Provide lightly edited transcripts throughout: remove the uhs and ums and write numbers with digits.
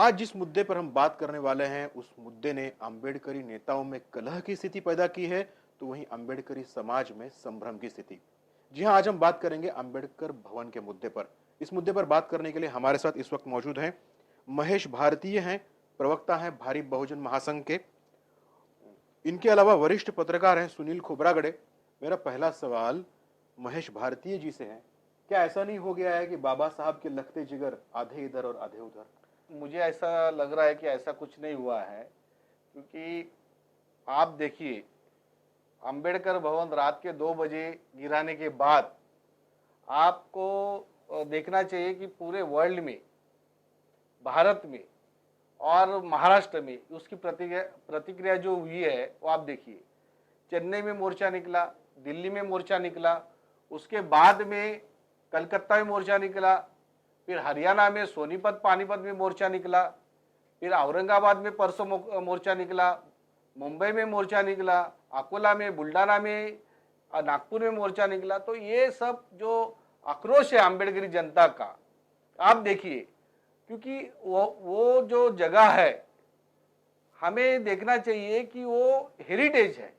आज जिस मुद्दे पर हम बात करने वाले हैं उस मुद्दे ने अम्बेडकरी नेताओं में कलह की स्थिति पैदा की है, तो वहीं अम्बेडकरी समाज में संभ्रम की स्थिति। जी हां, आज हम बात करेंगे अम्बेडकर भवन के मुद्दे पर। इस मुद्दे पर बात करने के लिए हमारे साथ इस वक्त मौजूद हैं महेश भारतीय हैं, प्रवक्ता हैं भारी बहुजन महासंघ के। इनके अलावा वरिष्ठ पत्रकार हैं सुनील खोबरागड़े। मेरा पहला सवाल महेश भारतीय जी से है, क्या ऐसा नहीं हो गया है कि बाबा साहब के लखते जिगर आधे इधर और आधे उधर? मुझे ऐसा लग रहा है कि ऐसा कुछ नहीं हुआ है, क्योंकि आप देखिए, अंबेडकर भवन रात के 2 बजे गिराने के बाद आपको देखना चाहिए कि पूरे वर्ल्ड में, भारत में और महाराष्ट्र में उसकी प्रतिक्रिया जो हुई है वो आप देखिए। चेन्नई में मोर्चा निकला, दिल्ली में मोर्चा निकला, उसके बाद में कलकत्ता में मोर्चा निकला, फिर हरियाणा में सोनीपत पानीपत में मोर्चा निकला, फिर औरंगाबाद में परसों मोर्चा निकला, मुंबई में मोर्चा निकला, अकोला में, बुल्डाना में, नागपुर में मोर्चा निकला। तो ये सब जो आक्रोश है अम्बेडकरी जनता का, आप देखिए, क्योंकि वो जो जगह है हमें देखना चाहिए कि वो हेरिटेज है।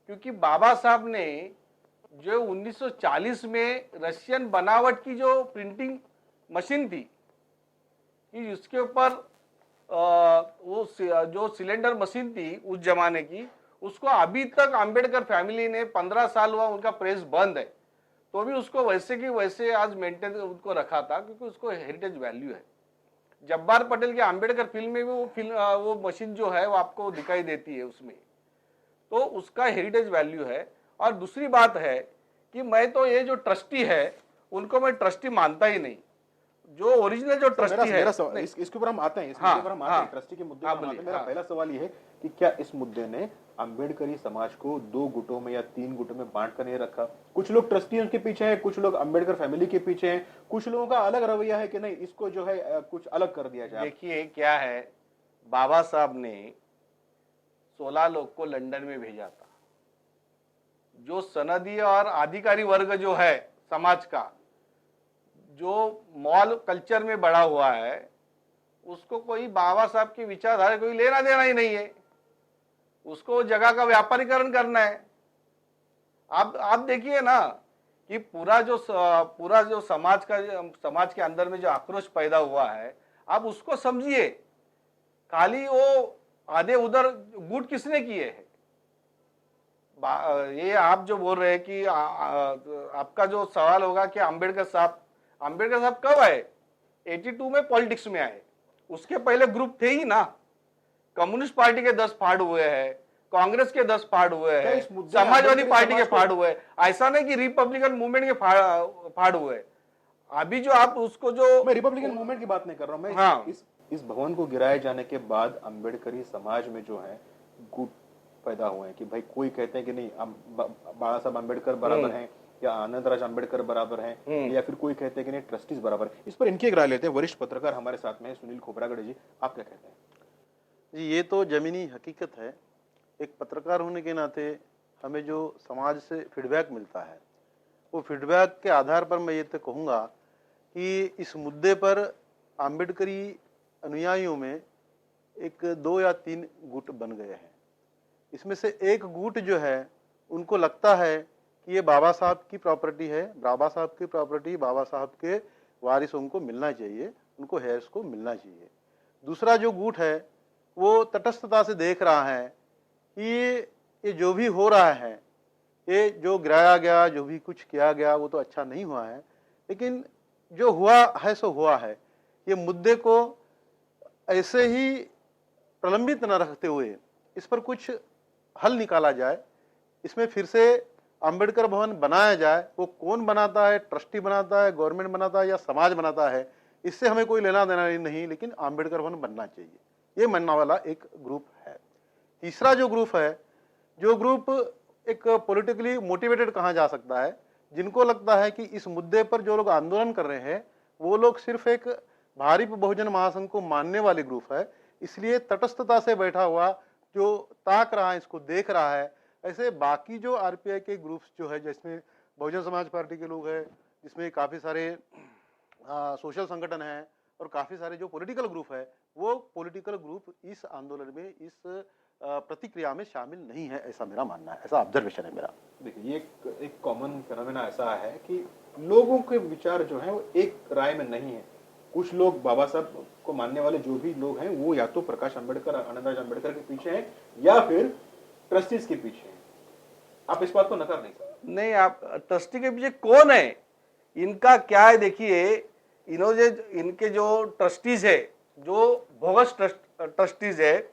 क्योंकि बाबा साहब ने जो 1940 में रशियन बनावट की जो प्रिंटिंग मशीन थी कि उसके ऊपर वो जो सिलेंडर मशीन थी उस जमाने की, उसको अभी तक अंबेडकर फैमिली ने 15 साल हुआ उनका प्रेस बंद है, तो भी उसको वैसे की वैसे आज मेंटेन उनको रखा था, क्योंकि उसको हेरिटेज वैल्यू है। जब्बार पटेल के अंबेडकर फिल्म में भी वो मशीन जो है वो आपको दिखाई देती है उसमें, तो उसका हेरिटेज वैल्यू है। और दूसरी बात है कि मैं तो ये जो ट्रस्टी है उनको मैं ट्रस्टी मानता ही नहीं। जो ओरिजिनल जो ट्रस्टी है, इसके ऊपर हम आते हैं, ट्रस्टी के मुद्दे पर हम आते हैं। मेरा पहला सवाल ये है कि क्या इस मुद्दे ने अम्बेडकरी समाज को 2 गुटों में या 3 गुटों में बांट कर नहीं रखा? कुछ लोग ट्रस्टियों के पीछे हैं, कुछ लोग अम्बेडकर फैमिली के पीछे हैं, कुछ लोगों का अलग रवैया है कि नहीं, इसको जो है कुछ अलग कर दिया जाए। देखिए क्या है, बाबा साहब ने 16 लोग को लंदन में भेजा था। जो सनदी और अधिकारी वर्ग जो है समाज का, जो मॉल कल्चर में बड़ा हुआ है, उसको कोई बाबा साहब की विचारधारा कोई लेना देना ही नहीं है। उसको जगह का व्यापारीकरण करना है। आप देखिए ना कि पूरा जो समाज के अंदर में जो आक्रोश पैदा हुआ है, आप उसको समझिए। खाली वो आधे उधर गुट किसने किए हैं? ये आप जो बोल रहे हैं कि आपका जो सवाल होगा कि अंबेडकर साहब कब आए? 82 में पॉलिटिक्स में आए। उसके पहले ग्रुप थे ही ना। कम्युनिस्ट पार्टी के 10 फाड़ हुए हैं, कांग्रेस के 10 फाड़ हुए हैं, समाजवादी पार्टी के फाड़ हुए हैं। ऐसा नहीं कि रिपब्लिकन मूवमेंट के फाड़ हुए। अभी जो आप उसको जो, मैं रिपब्लिकन मूवमेंट की बात नहीं कर रहा हूं, मैं हाँ, इस भवन को गिराए जाने के बाद अम्बेडकरी समाज में जो है गुट पैदा हुए हैं कि भाई कोई कहते हैं कि नहीं बाबा साहब अम्बेडकर बराबर हैं, या आनंदराज अम्बेडकर बराबर हैं, या फिर कोई कहते हैं कि नहीं ट्रस्टीज बराबर। इस पर इनकी एक राय लेते हैं। वरिष्ठ पत्रकार हमारे साथ में सुनील खोबरागड़े जी, आप क्या कहते हैं? जी, ये तो जमीनी हकीकत है। एक पत्रकार होने के नाते हमें जो समाज से फीडबैक मिलता है, वो फीडबैक के आधार पर मैं ये तो कहूँगा कि इस मुद्दे पर अम्बेडकरी अनुयायियों में एक 2 या 3 गुट बन गए हैं। इसमें से एक गुट जो है, उनको लगता है कि ये बाबा साहब की प्रॉपर्टी है, बाबा साहब की प्रॉपर्टी बाबा साहब के वारिसों को मिलना चाहिए, उनको हेयर्स को मिलना चाहिए। दूसरा जो गुट है वो तटस्थता से देख रहा है कि ये जो भी हो रहा है, ये जो गिराया गया, जो भी कुछ किया गया, वो तो अच्छा नहीं हुआ है, लेकिन जो हुआ है सो हुआ है। ये मुद्दे को ऐसे ही प्रलंबित न रखते हुए इस पर कुछ हल निकाला जाए। इसमें फिर से अंबेडकर भवन बनाया जाए। वो कौन बनाता है, ट्रस्टी बनाता है, गवर्नमेंट बनाता है या समाज बनाता है, इससे हमें कोई लेना देना नहीं, लेकिन अंबेडकर भवन बनना चाहिए, ये मानने वाला एक ग्रुप है। तीसरा जो ग्रुप है, जो ग्रुप एक पॉलिटिकली मोटिवेटेड कहा जा सकता है, जिनको लगता है कि इस मुद्दे पर जो लोग आंदोलन कर रहे हैं वो लोग सिर्फ एक भारी बहुजन महासंघ को मानने वाले ग्रुप है, इसलिए तटस्थता से बैठा हुआ जो ताक रहा है, इसको देख रहा है। ऐसे बाकी जो आरपीआई के ग्रुप्स जो है, जिसमें बहुजन समाज पार्टी के लोग हैं, जिसमें काफ़ी सारे सोशल संगठन हैं, और काफी सारे जो पॉलिटिकल ग्रुप है वो पॉलिटिकल ग्रुप इस आंदोलन में, इस प्रतिक्रिया में शामिल नहीं है, ऐसा मेरा मानना है, ऐसा ऑब्जर्वेशन है मेरा। देखिए ये एक कॉमन फिनोमेना ऐसा है कि लोगों के विचार जो है वो एक राय में नहीं है। कुछ लोग बाबा साहब को मानने वाले जो भी लोग हैं वो या तो प्रकाश अंबेडकर, आनंदराज अंबेडकर के पीछे हैं या फिर ट्रस्टीज के पीछे हैं। आप इस बात को नकार नहीं सकते। नहीं, आप ट्रस्टी के पीछे कौन है, इनका क्या है, देखिए इन्होंने इनके जो ट्रस्टीज है, जो बोगस ट्रस्टीज है,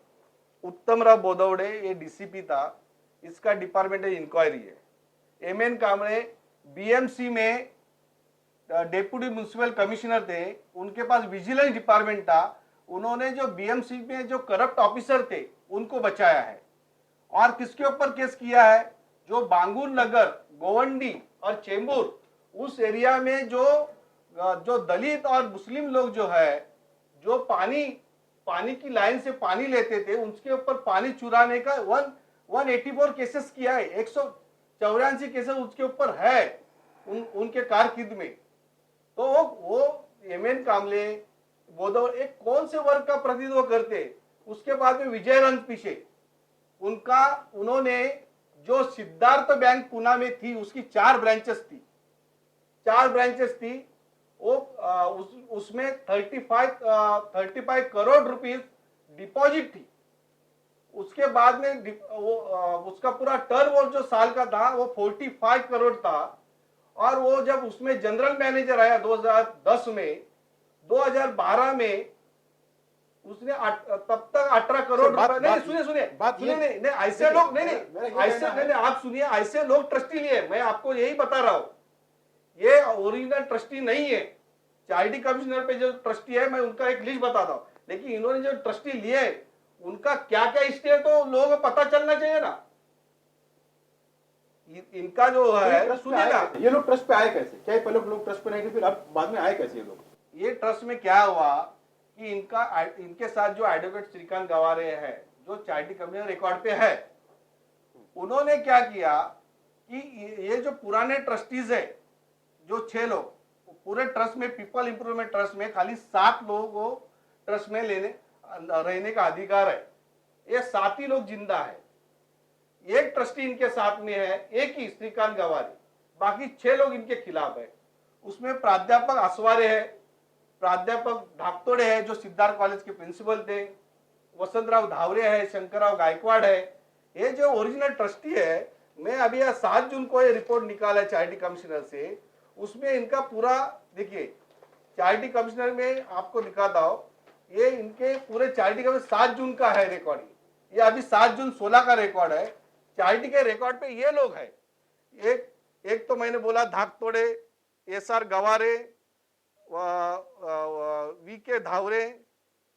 उत्तम राव बोदवड़े ये डीसीपी था, इसका डिपार्टमेंट इंक्वायरी है। एमएन कामरे बीएमसी में डेप्यूटी म्युनिसिपल कमिश्नर थे, उनके पास विजिलेंस डिपार्टमेंट था, उन्होंने जो बीएमसी में जो करप्ट ऑफिसर थे उनको बचाया है। और किसके ऊपर केस किया है, जो बांगुर नगर, गोवंडी और चेंबूर उस एरिया में जो दलित और मुस्लिम लोग जो है, जो पानी की लाइन से पानी लेते थे, उसके ऊपर पानी चुराने का 184 केसेस किया है, 184 केसेस उसके ऊपर है उनके कारकिर्द में। तो वो एमएन कामले बोदवड़े एक कौन से वर्ग का प्रतिनिधित्व करते। उसके बाद में विजय रंग पीछे उन्होंने जो सिद्धार्थ बैंक पुणे में थी, उसकी 4 ब्रांचेस थी, वो उसमें 35 करोड़ रुपीस डिपॉजिट थी। उसके बाद में उसका पूरा टर्न जो साल का था वो 45 करोड़ था। और वो जब उसमें जनरल मैनेजर आया 2010 में, 2012 में उसने तब तक 18 करोड़ रुपए, नहीं सुनिए नहीं ऐसे लोग नहीं आप सुनिए, ऐसे लोग ट्रस्टी लिए, मैं आपको यही बता रहा हूं, ये ओरिजिनल ट्रस्टी नहीं है। चैरिटी कमिश्नर पे जो ट्रस्टी है मैं उनका एक लिस्ट बताता हूं, लेकिन इन्होंने जो ट्रस्टी लिए उनका क्या क्या हिस्ट्री है तो लोगों को पता चलना चाहिए ना। इनका जो है सुनिएगा, ये लोग ट्रस्ट पे आए कैसे? क्या पहले लोग ट्रस्ट पे नहीं थे, फिर अब बाद में आए कैसे ये लोग? ये ट्रस्ट में क्या हुआ कि इनके साथ जो एडवोकेट श्रीकांत गवारे है, जो चैरिटी कमिश्नर रिकॉर्ड पे है, उन्होंने क्या किया कि ये जो पुराने ट्रस्टीज है, जो 6 लोग पूरे ट्रस्ट में, पीपल इंप्रूवमेंट ट्रस्ट में खाली 7 लोगों को ट्रस्ट में रहने का अधिकार है। ये 7 ही लोग जिंदा है, एक ट्रस्टी इनके साथ में है, एक ही श्रीकांत गवारे, बाकी 6 लोग इनके खिलाफ है। उसमें प्राध्यापक आसवारे है, प्राध्यापक धाकतोड़े है जो सिद्धार्थ कॉलेज के प्रिंसिपल थे, वसंतराव धावरे है, शंकरराव गायकवाड़ है। ये जो ओरिजिनल ट्रस्टी है, मैं अभी 7 जून को ये रिपोर्ट निकाला है चैरिटी कमिश्नर से, उसमें इनका पूरा देखिए, चैरिटी कमिश्नर में आपको दिखाता हूं, ये इनके पूरे चैरिटी कमिश्नर 7 जून का है रिकॉर्ड, ये अभी 7 जून 16 का रिकॉर्ड है। चैरिटी के रिकॉर्ड पे ये लोग है, एक तो मैंने बोला धाकतोड़े, एसआर गवारे, वी के धावरे,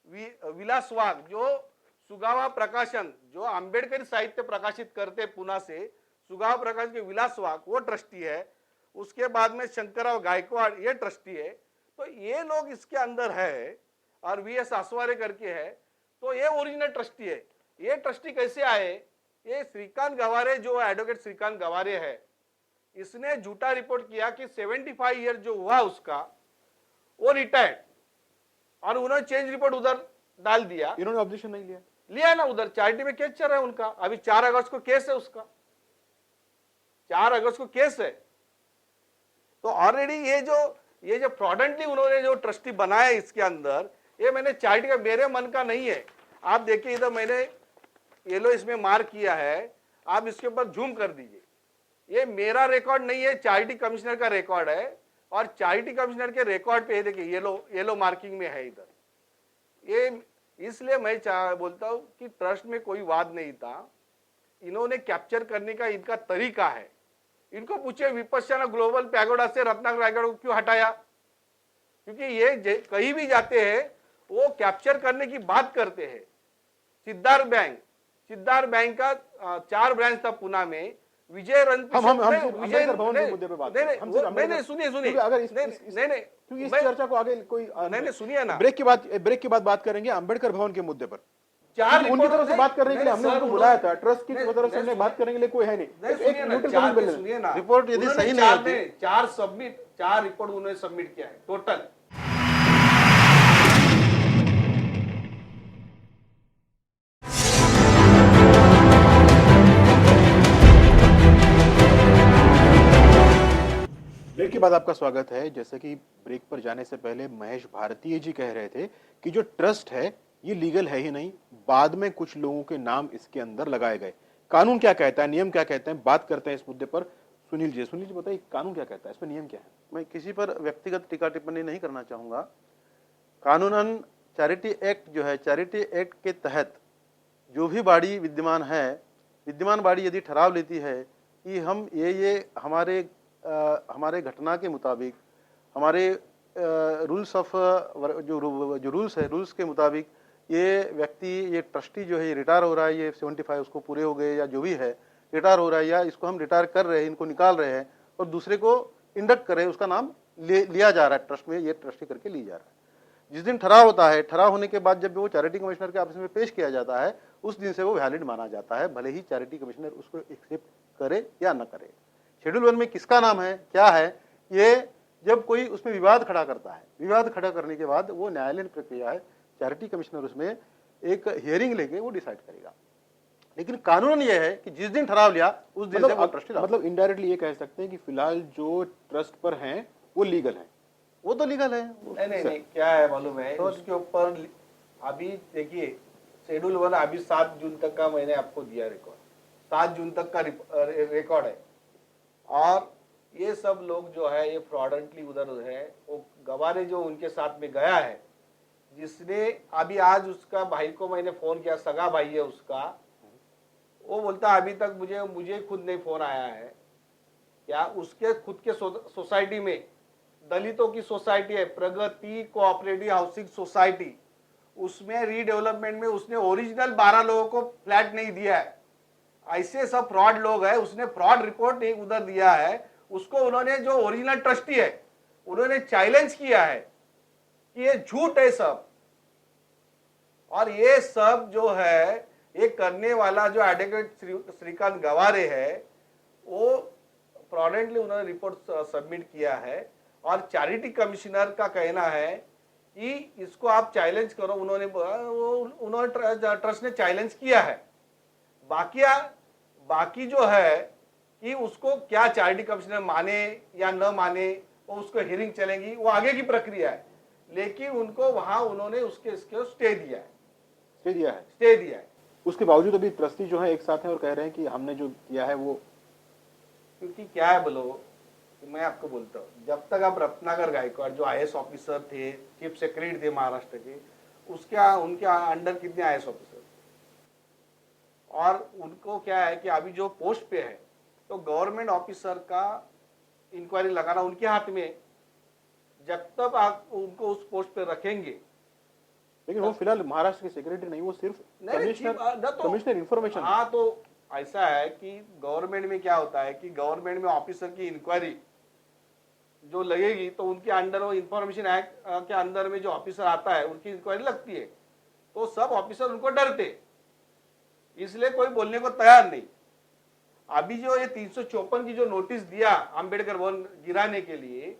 विलास वाघ, जो सुगावा प्रकाशन, जो अंबेडकरी साहित्य प्रकाशित करते पुणे से, सुगावा प्रकाशन के विलास वाघ वो ट्रस्टी है। उसके बाद में शंकरराव गायकवाड़ ये ट्रस्टी है। तो ये लोग इसके अंदर है और वीएस आसवारे करके है, तो ये ओरिजिनल ट्रस्टी है। ये ट्रस्टी कैसे आए? ये श्रीकांत गवारे, जो एडवोकेट श्रीकांत गवारे है, इसने झूठा रिपोर्ट किया कि 75 ईयर जो हुआ उसका, वो रिटायर्ड, और उन्होंने चेंज रिपोर्ट उधर डाल दिया। इन्होंने ऑब्जेक्शन नहीं लिया ना, उधर चैरिटी में केस चल रहा है उनका, अभी 4 अगस्त को केस है उसका, 4 अगस्त को केस है। तो ऑलरेडी ये जो फ्रॉडेंटली उन्होंने जो ट्रस्टी बनाया इसके अंदर, ये मैंने चैरिटी का, मेरे मन का नहीं है। आप देखिए इधर मैंने येलो इसमें मार्क किया है, आप इसके ऊपर जूम कर दीजिए, ये मेरा रिकॉर्ड नहीं है, चैरिटी कमिश्नर का रिकॉर्ड है। और चैरिटी कमिश्नर के रिकॉर्ड पे देखिए येलो मार्किंग में है इधर। ये इसलिए मैं बोलता हूं कि ट्रस्ट में कोई वाद नहीं था, इन्होंने कैप्चर करने का इनका तरीका है। इनको पूछे विपश्यना ग्लोबल पैगोडा से रत्नाकर रायगढ़ को क्यों हटाया, क्योंकि ये कहीं भी जाते हैं वो कैप्चर करने की बात करते हैं। सिद्धार्थ बैंक का 4 ब्रांच था पुणे में, विजय रंग, सुनिए अगर इस चर्चा को आगे कोई नहीं सुनिए ना, ब्रेक के बाद बात करेंगे अंबेडकर भवन के मुद्दे पर। 4 उनकी तरफ से बात करने के लिए हमने उनको बुलाया था, ट्रस्ट की तरफ से हमने बात करने के लिए कोई है नहीं। सुनिए ना, रिपोर्ट यदि सही नहीं होती, 4 रिपोर्ट उन्होंने सबमिट किया है टोटल। बाद आपका स्वागत है। जैसे कि ब्रेक पर जाने से पहले महेश भारतीय जी कह रहे थे कि जो ट्रस्ट है ये लीगल है ही नहीं, बाद में कुछ लोगों के नाम इसके अंदर लगाए गए। कानून क्या कहता है, नियम क्या कहते हैं, बात करते हैं इस मुद्दे पर। सुनील जी बताइए, कानून क्या कहता है, इस पर नियम क्या है? मैं किसी पर व्यक्तिगत टीका टिप्पणी नहीं करना चाहूँगा। कानूनन चैरिटी एक्ट जो है, चैरिटी एक्ट के तहत जो भी बाड़ी विद्यमान है, विद्यमान बाड़ी यदि ठहराव लेती है कि हम ये हमारे घटना के मुताबिक, हमारे रूल्स ऑफ जो रूल्स है, रूल्स के मुताबिक ये व्यक्ति, ये ट्रस्टी जो है ये रिटायर हो रहा है, ये 75 उसको पूरे हो गए या जो भी है रिटायर हो रहा है, या इसको हम रिटायर कर रहे हैं, इनको निकाल रहे हैं और दूसरे को इंडक्ट कर रहे हैं, उसका नाम लिया जा रहा है ट्रस्ट में, ये ट्रस्टी करके ली जा रहा है। जिस दिन ठहराव होता है, ठहराव होने के बाद जब वो चैरिटी कमिश्नर के ऑफिस में पेश किया जाता है, उस दिन से वो वैलिड माना जाता है, भले ही चैरिटी कमिश्नर उसको एक्सेप्ट करे या न करे। शेड्यूल 1 में किसका नाम है, क्या है, ये जब कोई उसमें विवाद खड़ा करता है, विवाद खड़ा करने के बाद वो न्यायालयीन प्रक्रिया है, चैरिटी कमिश्नर उसमें एक हियरिंग लेके वो डिसाइड करेगा। लेकिन कानून ये है कि जिस दिन ठहराव लिया उस दिन से वो ट्रस्टी मतलब इनडायरेक्टली ये कह सकते हैं कि फिलहाल जो ट्रस्ट पर हैं वो लीगल है। वो तो लीगल है। नहीं, क्या है मालूम है, उसके ऊपर अभी देखिए शेड्यूल 1 अभी 7 जून तक का मैंने आपको दिया रिकॉर्ड, 7 जून तक का रिकॉर्ड है। और ये सब लोग जो है ये फ्रॉडेंटली उधर है, वो गवारे जो उनके साथ में गया है, जिसने अभी आज उसका भाई को मैंने फोन किया, सगा भाई है उसका, वो बोलता अभी तक मुझे खुद नहीं फोन आया है। क्या उसके खुद के सोसाइटी में, दलितों की सोसाइटी है, प्रगति कोऑपरेटिव हाउसिंग सोसाइटी, उसमें रीडेवलपमेंट में उसने ओरिजिनल 12 लोगों को फ्लैट नहीं दिया है। ऐसे सब फ्रॉड लोग हैं, उसने फ्रॉड रिपोर्ट नहीं उधर दिया है। उसको उन्होंने, जो ओरिजिनल ट्रस्टी है, उन्होंने चैलेंज किया है कि ये झूठ है सब। और ये सब जो है ये करने वाला जो एडवोकेट श्रीकांत गवारे है, वो फ्रॉडेंटली उन्होंने रिपोर्ट सबमिट किया है। और चैरिटी कमिश्नर का कहना है कि इसको आप चैलेंज करो, उन्होंने ट्रस्ट ने चैलेंज किया है। बाकी जो है कि उसको क्या चैरिटी कमिश्नर माने या न माने, वो उसको हियरिंग चलेगी, वो आगे की प्रक्रिया है। लेकिन उनको वहां उन्होंने उसके स्टे दिया है। उसके बावजूद अभी ट्रस्टी जो है एक साथ हैं और कह रहे हैं कि हमने जो किया है वो, क्योंकि क्या है बोलो, मैं आपको बोलता हूँ, जब तक आप रत्नाकर गायकवाड़ जो IAS ऑफिसर थे, चीफ सेक्रेटरी थे महाराष्ट्र के, उनके अंडर कितने IAS ऑफिसर, और उनको क्या है कि अभी जो पोस्ट पे है, तो गवर्नमेंट ऑफिसर का इंक्वायरी लगाना उनके हाथ में। जब तक आप उनको उस पोस्ट पे रखेंगे, लेकिन वो फिलहाल महाराष्ट्र के सेक्रेटरी नहीं, वो सिर्फ कमिश्नर इंफॉर्मेशन। हाँ, तो ऐसा है कि गवर्नमेंट में क्या होता है कि गवर्नमेंट में ऑफिसर की इंक्वायरी जो लगेगी, तो उनके अंडर, वो इंफॉर्मेशन एक्ट के अंदर में जो ऑफिसर आता है उनकी इंक्वायरी लगती है, तो सब ऑफिसर उनको डरते, इसलिए कोई बोलने को तैयार नहीं। अभी जो ये 354 की जो नोटिस दिया अंबेडकर भवन गिराने के लिए,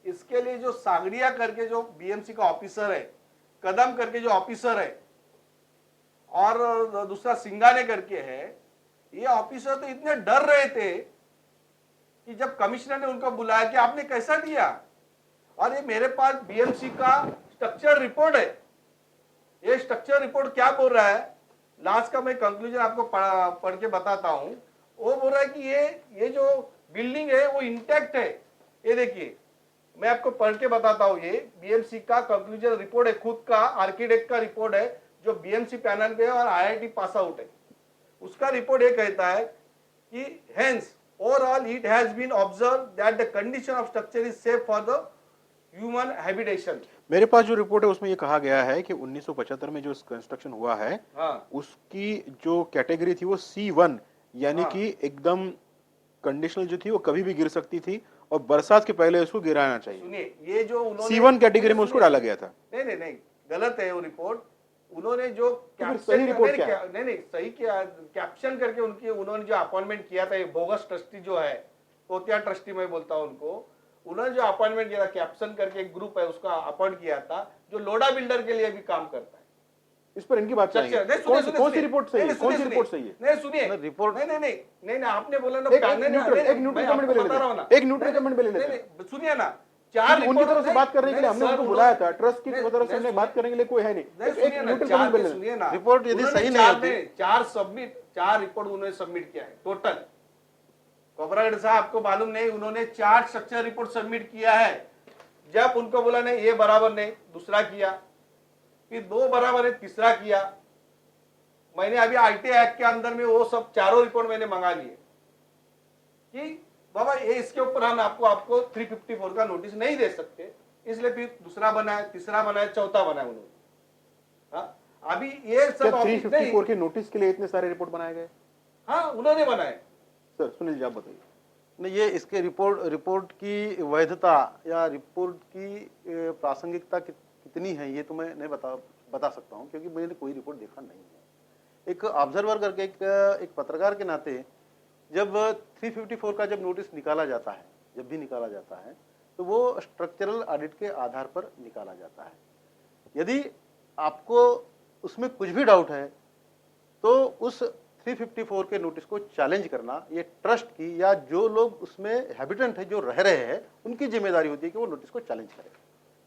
इसके लिए जो सागरिया करके जो BMC का ऑफिसर है, कदम करके जो ऑफिसर है, और दूसरा सिंगाने करके है, ये ऑफिसर तो इतने डर रहे थे कि जब कमिश्नर ने उनको बुलाया कि आपने कैसा दिया, और ये मेरे पास BMC का स्ट्रक्चर रिपोर्ट है, ये स्ट्रक्चर रिपोर्ट क्या बोल रहा है, लास्ट का मैं कंक्लूजन आपको पढ़ के बताता हूं। वो बोल रहा है कि ये जो बिल्डिंग है वो इंटैक्ट है। ये देखिए, मैं आपको पढ़ के बताता हूं, ये BMC का कंक्लूजन रिपोर्ट है, खुद का आर्किटेक्ट का रिपोर्ट है, जो BMC पैनल पे है और IIT पास आउट है। उसका रिपोर्ट ये कहता है कि hence overall it has been observe that the condition of structure is safe for the human habitation. मेरे पास जो रिपोर्ट है उसमें ये कहा गया है कि 1975 में जो कंस्ट्रक्शन हुआ है, हाँ, उसकी जो कैटेगरी थी वो C1, यानी हाँ, कि एकदम कंडीशनल जो थी वो कभी भी गिर सकती थी और बरसात के पहले उसको गिराना चाहिए। सुनिए, ये जो उन्होंने C1 कैटेगरी में उसको डाला गया था। नहीं, गलत है वो रिपोर्ट। उन्होंने जो सही रिपोर्ट क्या? नहीं सही किया, कैप्शन करके उन्होंने जो अपॉइंटमेंट किया था, ये बोगस ट्रस्टी जो है, तोतिया ट्रस्टी मैं बोलता हूं उनको, उन्होंने जो अपॉइंटमेंट किया था, कैप्शन करके एक ग्रुप है, उसका अपॉइंट किया था, जो लोडा बिल्डर के लिए भी काम करता है। इस पर इनकी बात चर्चा चाहिए। नहीं, सुनिए, सुनिए, कौन सी सुनिए। रिपोर्ट सही है? नहीं, कौन सी सुनिए, रिपोर्ट सुनिए। सही है? नहीं सुनिए, नहीं, रिपोर्ट- नहीं नहीं नहीं नहीं नहीं, आपने बोला ना एक न्यूट्रल कमेंट ले बता रहा हूँ ना, लेते हैं। एक न्यूट्रल कमेंट ले लेते हैं। नहीं, सुनिए ना, चार क्योंकि उनकी रिपोर्ट तरफ से बात करने के लिए हमने उनको बुलाया था, ट्रस्ट की तरफ से हमने नहीं, बात करने के लिए कोई है नहीं। नहीं, एक सुनिए ना, न्यूट्रल चार कमेंट ले के लेते हैं। सुनिए ना, रिपोर्ट यदि उन्होंने सही नहीं चार होती- नहीं, चार रिपोर्ट उन्होंने सबमिट किया है टोटल। कोबरागढ़ साहब, आपको मालूम नहीं, उन्होंने 4 स्ट्रक्चर रिपोर्ट सबमिट किया है। जब उनको बोला नहीं ये बराबर नहीं, दूसरा किया, फिर 2 बराबर है, तीसरा किया। मैंने अभी आईटी एक्ट के अंदर में वो सब चारों रिपोर्ट मैंने मंगा लिए कि बाबा ये इसके ऊपर हम आपको 354 का नोटिस नहीं दे सकते, इसलिए फिर दूसरा बनाया, तीसरा बनाया, चौथा बनाया उन्होंने। हाँ, अभी ये सब क्या ऑफिस नहीं, 354 के नोटिस के लिए इतने सारे रिपोर्ट बनाए गए? हाँ उन्होंने बनाए। सर सुनील जी आप बताइए। नहीं, ये इसके रिपोर्ट की वैधता या रिपोर्ट की प्रासंगिकता कितनी है ये तो मैं नहीं बता सकता हूँ, क्योंकि मैंने कोई रिपोर्ट देखा नहीं है। एक ऑब्जर्वर करके एक पत्रकार के नाते जब 354 का जब नोटिस निकाला जाता है, जब भी निकाला जाता है, तो वो स्ट्रक्चरल ऑडिट के आधार पर निकाला जाता है। यदि आपको उसमें कुछ भी डाउट है तो उस 354 के नोटिस को चैलेंज करना ये ट्रस्ट की या जो लोग उसमें हैबिटेंट है, जो रह रहे हैं, उनकी जिम्मेदारी होती है कि वो नोटिस को चैलेंज करें।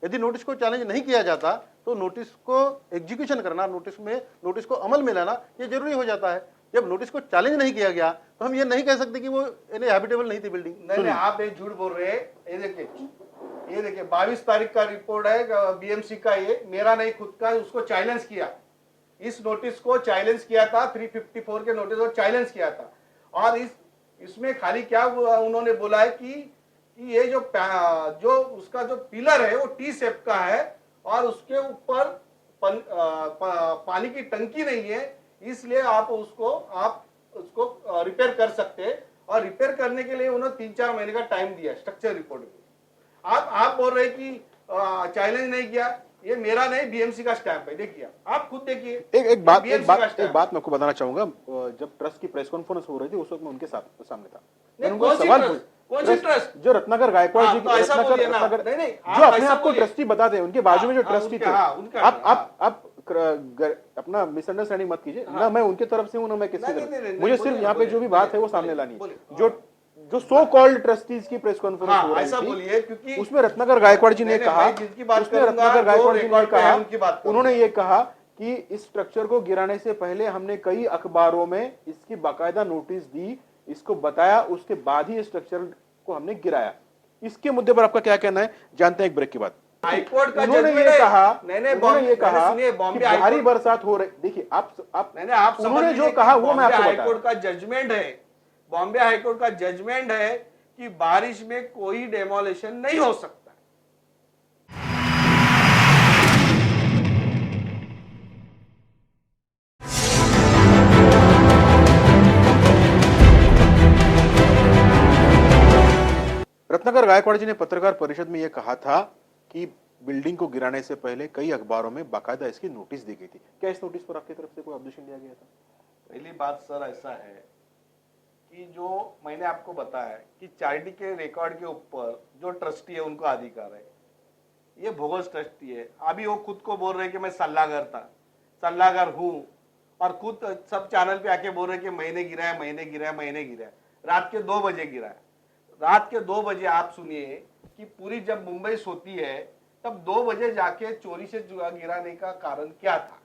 यदि नोटिस को चैलेंज नहीं किया जाता तो नोटिस को एग्जीक्यूशन करना, नोटिस को अमल में लाना ये जरूरी हो जाता है। जब नोटिस को चैलेंज नहीं किया गया तो हम ये नहीं कह सकते कि वो हैबिटेबल नहीं थी बिल्डिंग। नहीं, आप ये झूठ बोल रहे हैं। ये देखिए 22 तारीख का रिपोर्ट है बीएमसी का, ये मेरा नहीं खुद का, उसको चैलेंज किया, इस नोटिस को चैलेंज किया था, 354 के नोटिस को चैलेंज किया था। और इसमें खाली क्या उन्होंने बोला है कि ये जो उसका जो पिलर है वो टी शेप का है और उसके ऊपर पानी की टंकी नहीं है, इसलिए आप उसको रिपेयर कर सकते हैं। और रिपेयर करने के लिए उन्होंने 3-4 महीने का टाइम दिया स्ट्रक्चर रिपोर्ट में। आप बोल रहे कि चैलेंज नहीं किया, ये मेरा नहीं बीएमसी का स्टैंप है। देखिए, आप खुद देखिए। एक बात BMC मैं आपको बताना चाहूंगा। जब ट्रस्ट की प्रेस कॉन्फ्रेंस हो रही थी उस वक्त मैं उनके सामने था। नहीं, मैंने उनको कौन सी सवाल ट्रस्ट? कौन सी ट्रस्ट? जो रत्नाकर गायकवाड़ जी तो ऐसा बोलिए ना। नहीं, जो अपने आप को ट्रस्टी बताते हैं, उनके बाजू में जो ट्रस्टी थे, आप अपना मिसअंडरस्टैंडिंग मत कीजिए ना। मैं उनके तरफ से हूं ना मैं किसकी तरफ। मुझे सिर्फ यहाँ पे जो भी बात है वो सामने लानी है। जो सो कॉल्ड ट्रस्टीज की प्रेस कॉन्फ्रेंस हो रही थी, क्योंकि उसमें रत्नाकर गायकवाड़ जी ने कहा, उन्होंने ये कहा कि इस स्ट्रक्चर को गिराने से पहले हमने कई अखबारों में इसकी बाकायदा नोटिस दी, इसको बताया, उसके बाद ही इस स्ट्रक्चर को हमने गिराया। इसके मुद्दे पर आपका क्या कहना है, जानते हैं एक ब्रेक के बाद। हाईकोर्ट का उन्होंने ये कहा कि भारी बरसात हो रही। देखिए आप उन्होंने जो कहा वो मैं आपको हाईकोर्ट का जजमेंट है, बॉम्बे हाईकोर्ट का जजमेंट है कि बारिश में कोई डेमोलिशन नहीं हो सकता। रत्नाकर गायकवाड़ जी ने पत्रकार परिषद में यह कहा था कि बिल्डिंग को गिराने से पहले कई अखबारों में बाकायदा इसकी नोटिस दी गई थी। क्या इस नोटिस पर आपकी तरफ से कोई ऑब्जेक्शन लिया गया था? पहली बात सर ऐसा है कि जो मैंने आपको बताया कि चैरिटी के रिकॉर्ड के ऊपर जो ट्रस्टी है उनको अधिकार है। ये भोगस ट्रस्टी है। अभी वो खुद को बोल रहे कि मैं सल्लागार हूं, और खुद सब चैनल पे आके बोल रहे कि महीने गिराया। रात के 2 बजे गिरा। रात के 2 बजे आप सुनिए कि पूरी जब मुंबई सोती है तब 2 बजे जाके चोरी से गिराने का कारण क्या था?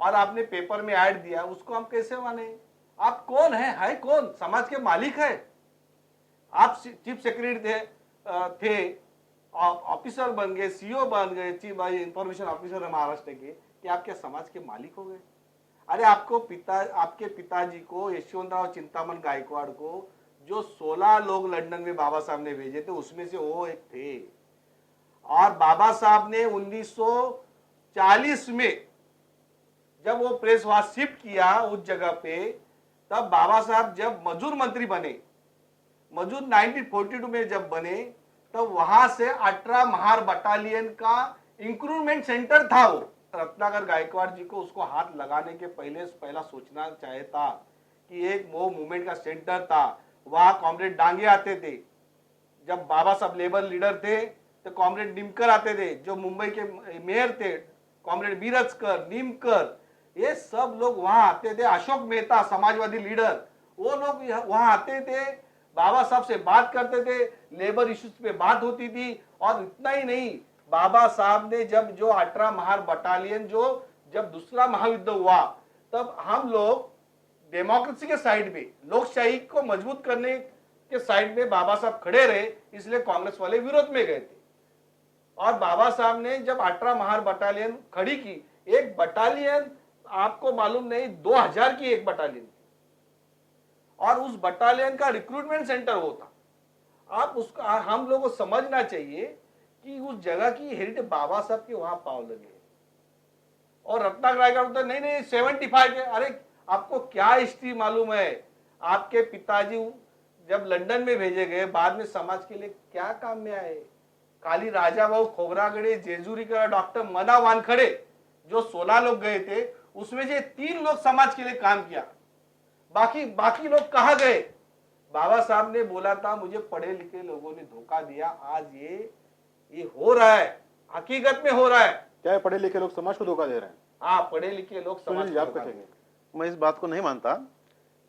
और आपने पेपर में ऐड दिया, उसको हम कैसे माने? आप कौन है कौन? समाज के मालिक है आप। चीफ सेक्रेटरी थे, ऑफिसर बन गए, सीईओ बन गए, चीफ इंफॉर्मेशन ऑफिसर है महाराष्ट्र के, कि आप क्या समाज के मालिक हो गए? अरे आपके पिताजी को, यशवंतराव चिंतामन गायकवाड़ को, जो 16 लोग लंदन में बाबा साहब ने भेजे थे उसमें से वो एक थे। और बाबा साहब ने 1940 में जब वो प्रेस वहां शिफ्ट किया उस जगह पे, तब बाबा साहब जब मजूर मंत्री बने, मजूर 1942 में जब बने, तब वहां से 18 महार बटालियन का इंक्रूमेंट सेंटर था वो। रत्नाकर गायकवाड़ जी को उसको हाथ लगाने के पहला सोचना चाहिए था कि एक वो मूवमेंट का सेंटर था। वहां कॉमरेड डांगे आते थे, जब बाबा साहब लेबर लीडर थे तो कॉमरेड निमकर आते थे, जो मुंबई के मेयर थे कॉमरेड मिरजकर, नीमकर, ये सब लोग वहां आते थे। अशोक मेहता समाजवादी लीडर, वो लोग वहां आते थे, बाबा साहब से बात करते थे, लेबर इश्यूज पे बात होती थी। और इतना ही नहीं, बाबा साहब ने जब जो 18 महार बटालियन जो जब दूसरा महायुद्ध हुआ, तब हम लोग डेमोक्रेसी के साइड में, लोकशाही को मजबूत करने के साइड में बाबा साहब खड़े रहे, इसलिए कांग्रेस वाले विरोध में गए थे। और बाबा साहब ने जब 18 महार बटालियन खड़ी की, एक बटालियन आपको मालूम नहीं 2000 की एक बटालियन थी, और उस बटालियन का रिक्रूटमेंट सेंटर वो था। आप उसका, हम लोगों को समझना चाहिए कि उस जगह की हेरिटेज बाबा साहब के वहां पाव लगे। और रत्नाकर रायगढ़ होता नहीं नहीं 75 के, अरे आपको क्या हिस्ट्री मालूम है? आपके पिताजी जब लंदन में भेजे गए, बाद में समाज के लिए क्या काम में आए? खाली राजाभाऊ खोबरागड़े, जेजुरी का डॉक्टर मना वानखड़े, जो 16 लोग गए थे, उसमें से 3 लोग समाज के लिए काम किया, बाकी लोग कहाँ गए? बाबा साहब ने बोला था, मुझे पढ़े लिखे लोगों ने धोखा दिया। आज ये हो रहा है, हकीकत में हो रहा है। क्या पढ़े लिखे लोग समाज को धोखा दे रहे हैं? हाँ, पढ़े लिखे लोग समाज को धोखा दे रहे हैं। मैं इस बात को नहीं मानता।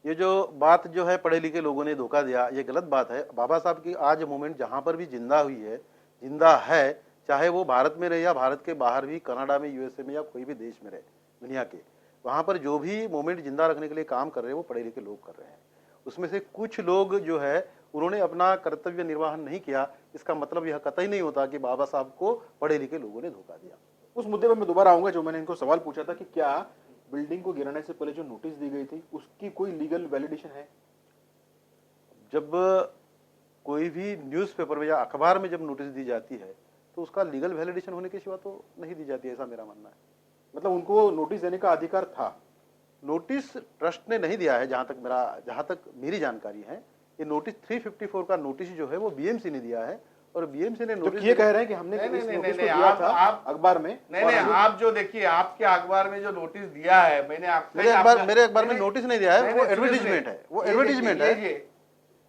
ये जो बात जो है पढ़े लिखे लोगों ने धोखा दिया, ये गलत बात है। बाबा साहब की आज मूवमेंट जहां पर भी जिंदा हुई है, जिंदा है, चाहे वो भारत में रहे या भारत के बाहर भी, कनाडा में, यूएसए में या कोई भी देश में रहे दुनिया के, वहां पर जो भी मूवमेंट जिंदा रखने के लिए काम कर रहे हैं वो पढ़े लिखे लोग कर रहे हैं। उसमें से कुछ लोग जो है उन्होंने अपना कर्तव्य निर्वाहन नहीं किया, इसका मतलब यह कतई नहीं होता कि बाबा साहब को पढ़े लिखे लोगों ने धोखा दिया। उस मुद्दे पर मैं दोबारा आऊंगा जो मैंने इनको सवाल पूछा था कि क्या बिल्डिंग को गिराने से पहले जो नोटिस दी गई थी उसकी कोई लीगल वैलिडेशन है? जब कोई भी न्यूज़पेपर में या अखबार में जब नोटिस दी जाती है तो उसका लीगल वैलिडेशन होने के सिवा तो नहीं दी जाती, ऐसा मेरा मानना है। मतलब उनको नोटिस देने का अधिकार था? नोटिस ट्रस्ट ने नहीं दिया है, जहां तक मेरी जानकारी है। ये नोटिस 354 का नोटिस जो है वो बीएमसी ने दिया है, और बीएमसी ने नोटिस ये कह रहे हैं कि हमने नहीं, इस नहीं, नोटिस को नहीं, दिया आप- था आप- अखबार में। नहीं, आप जो देखिए, आपके अखबार में जो नोटिस दिया है, मैंने मेरे अखबार में नोटिस नहीं दिया है, वो एडवर्टीजमेंट है, वो एडवर्टीजमेंट है।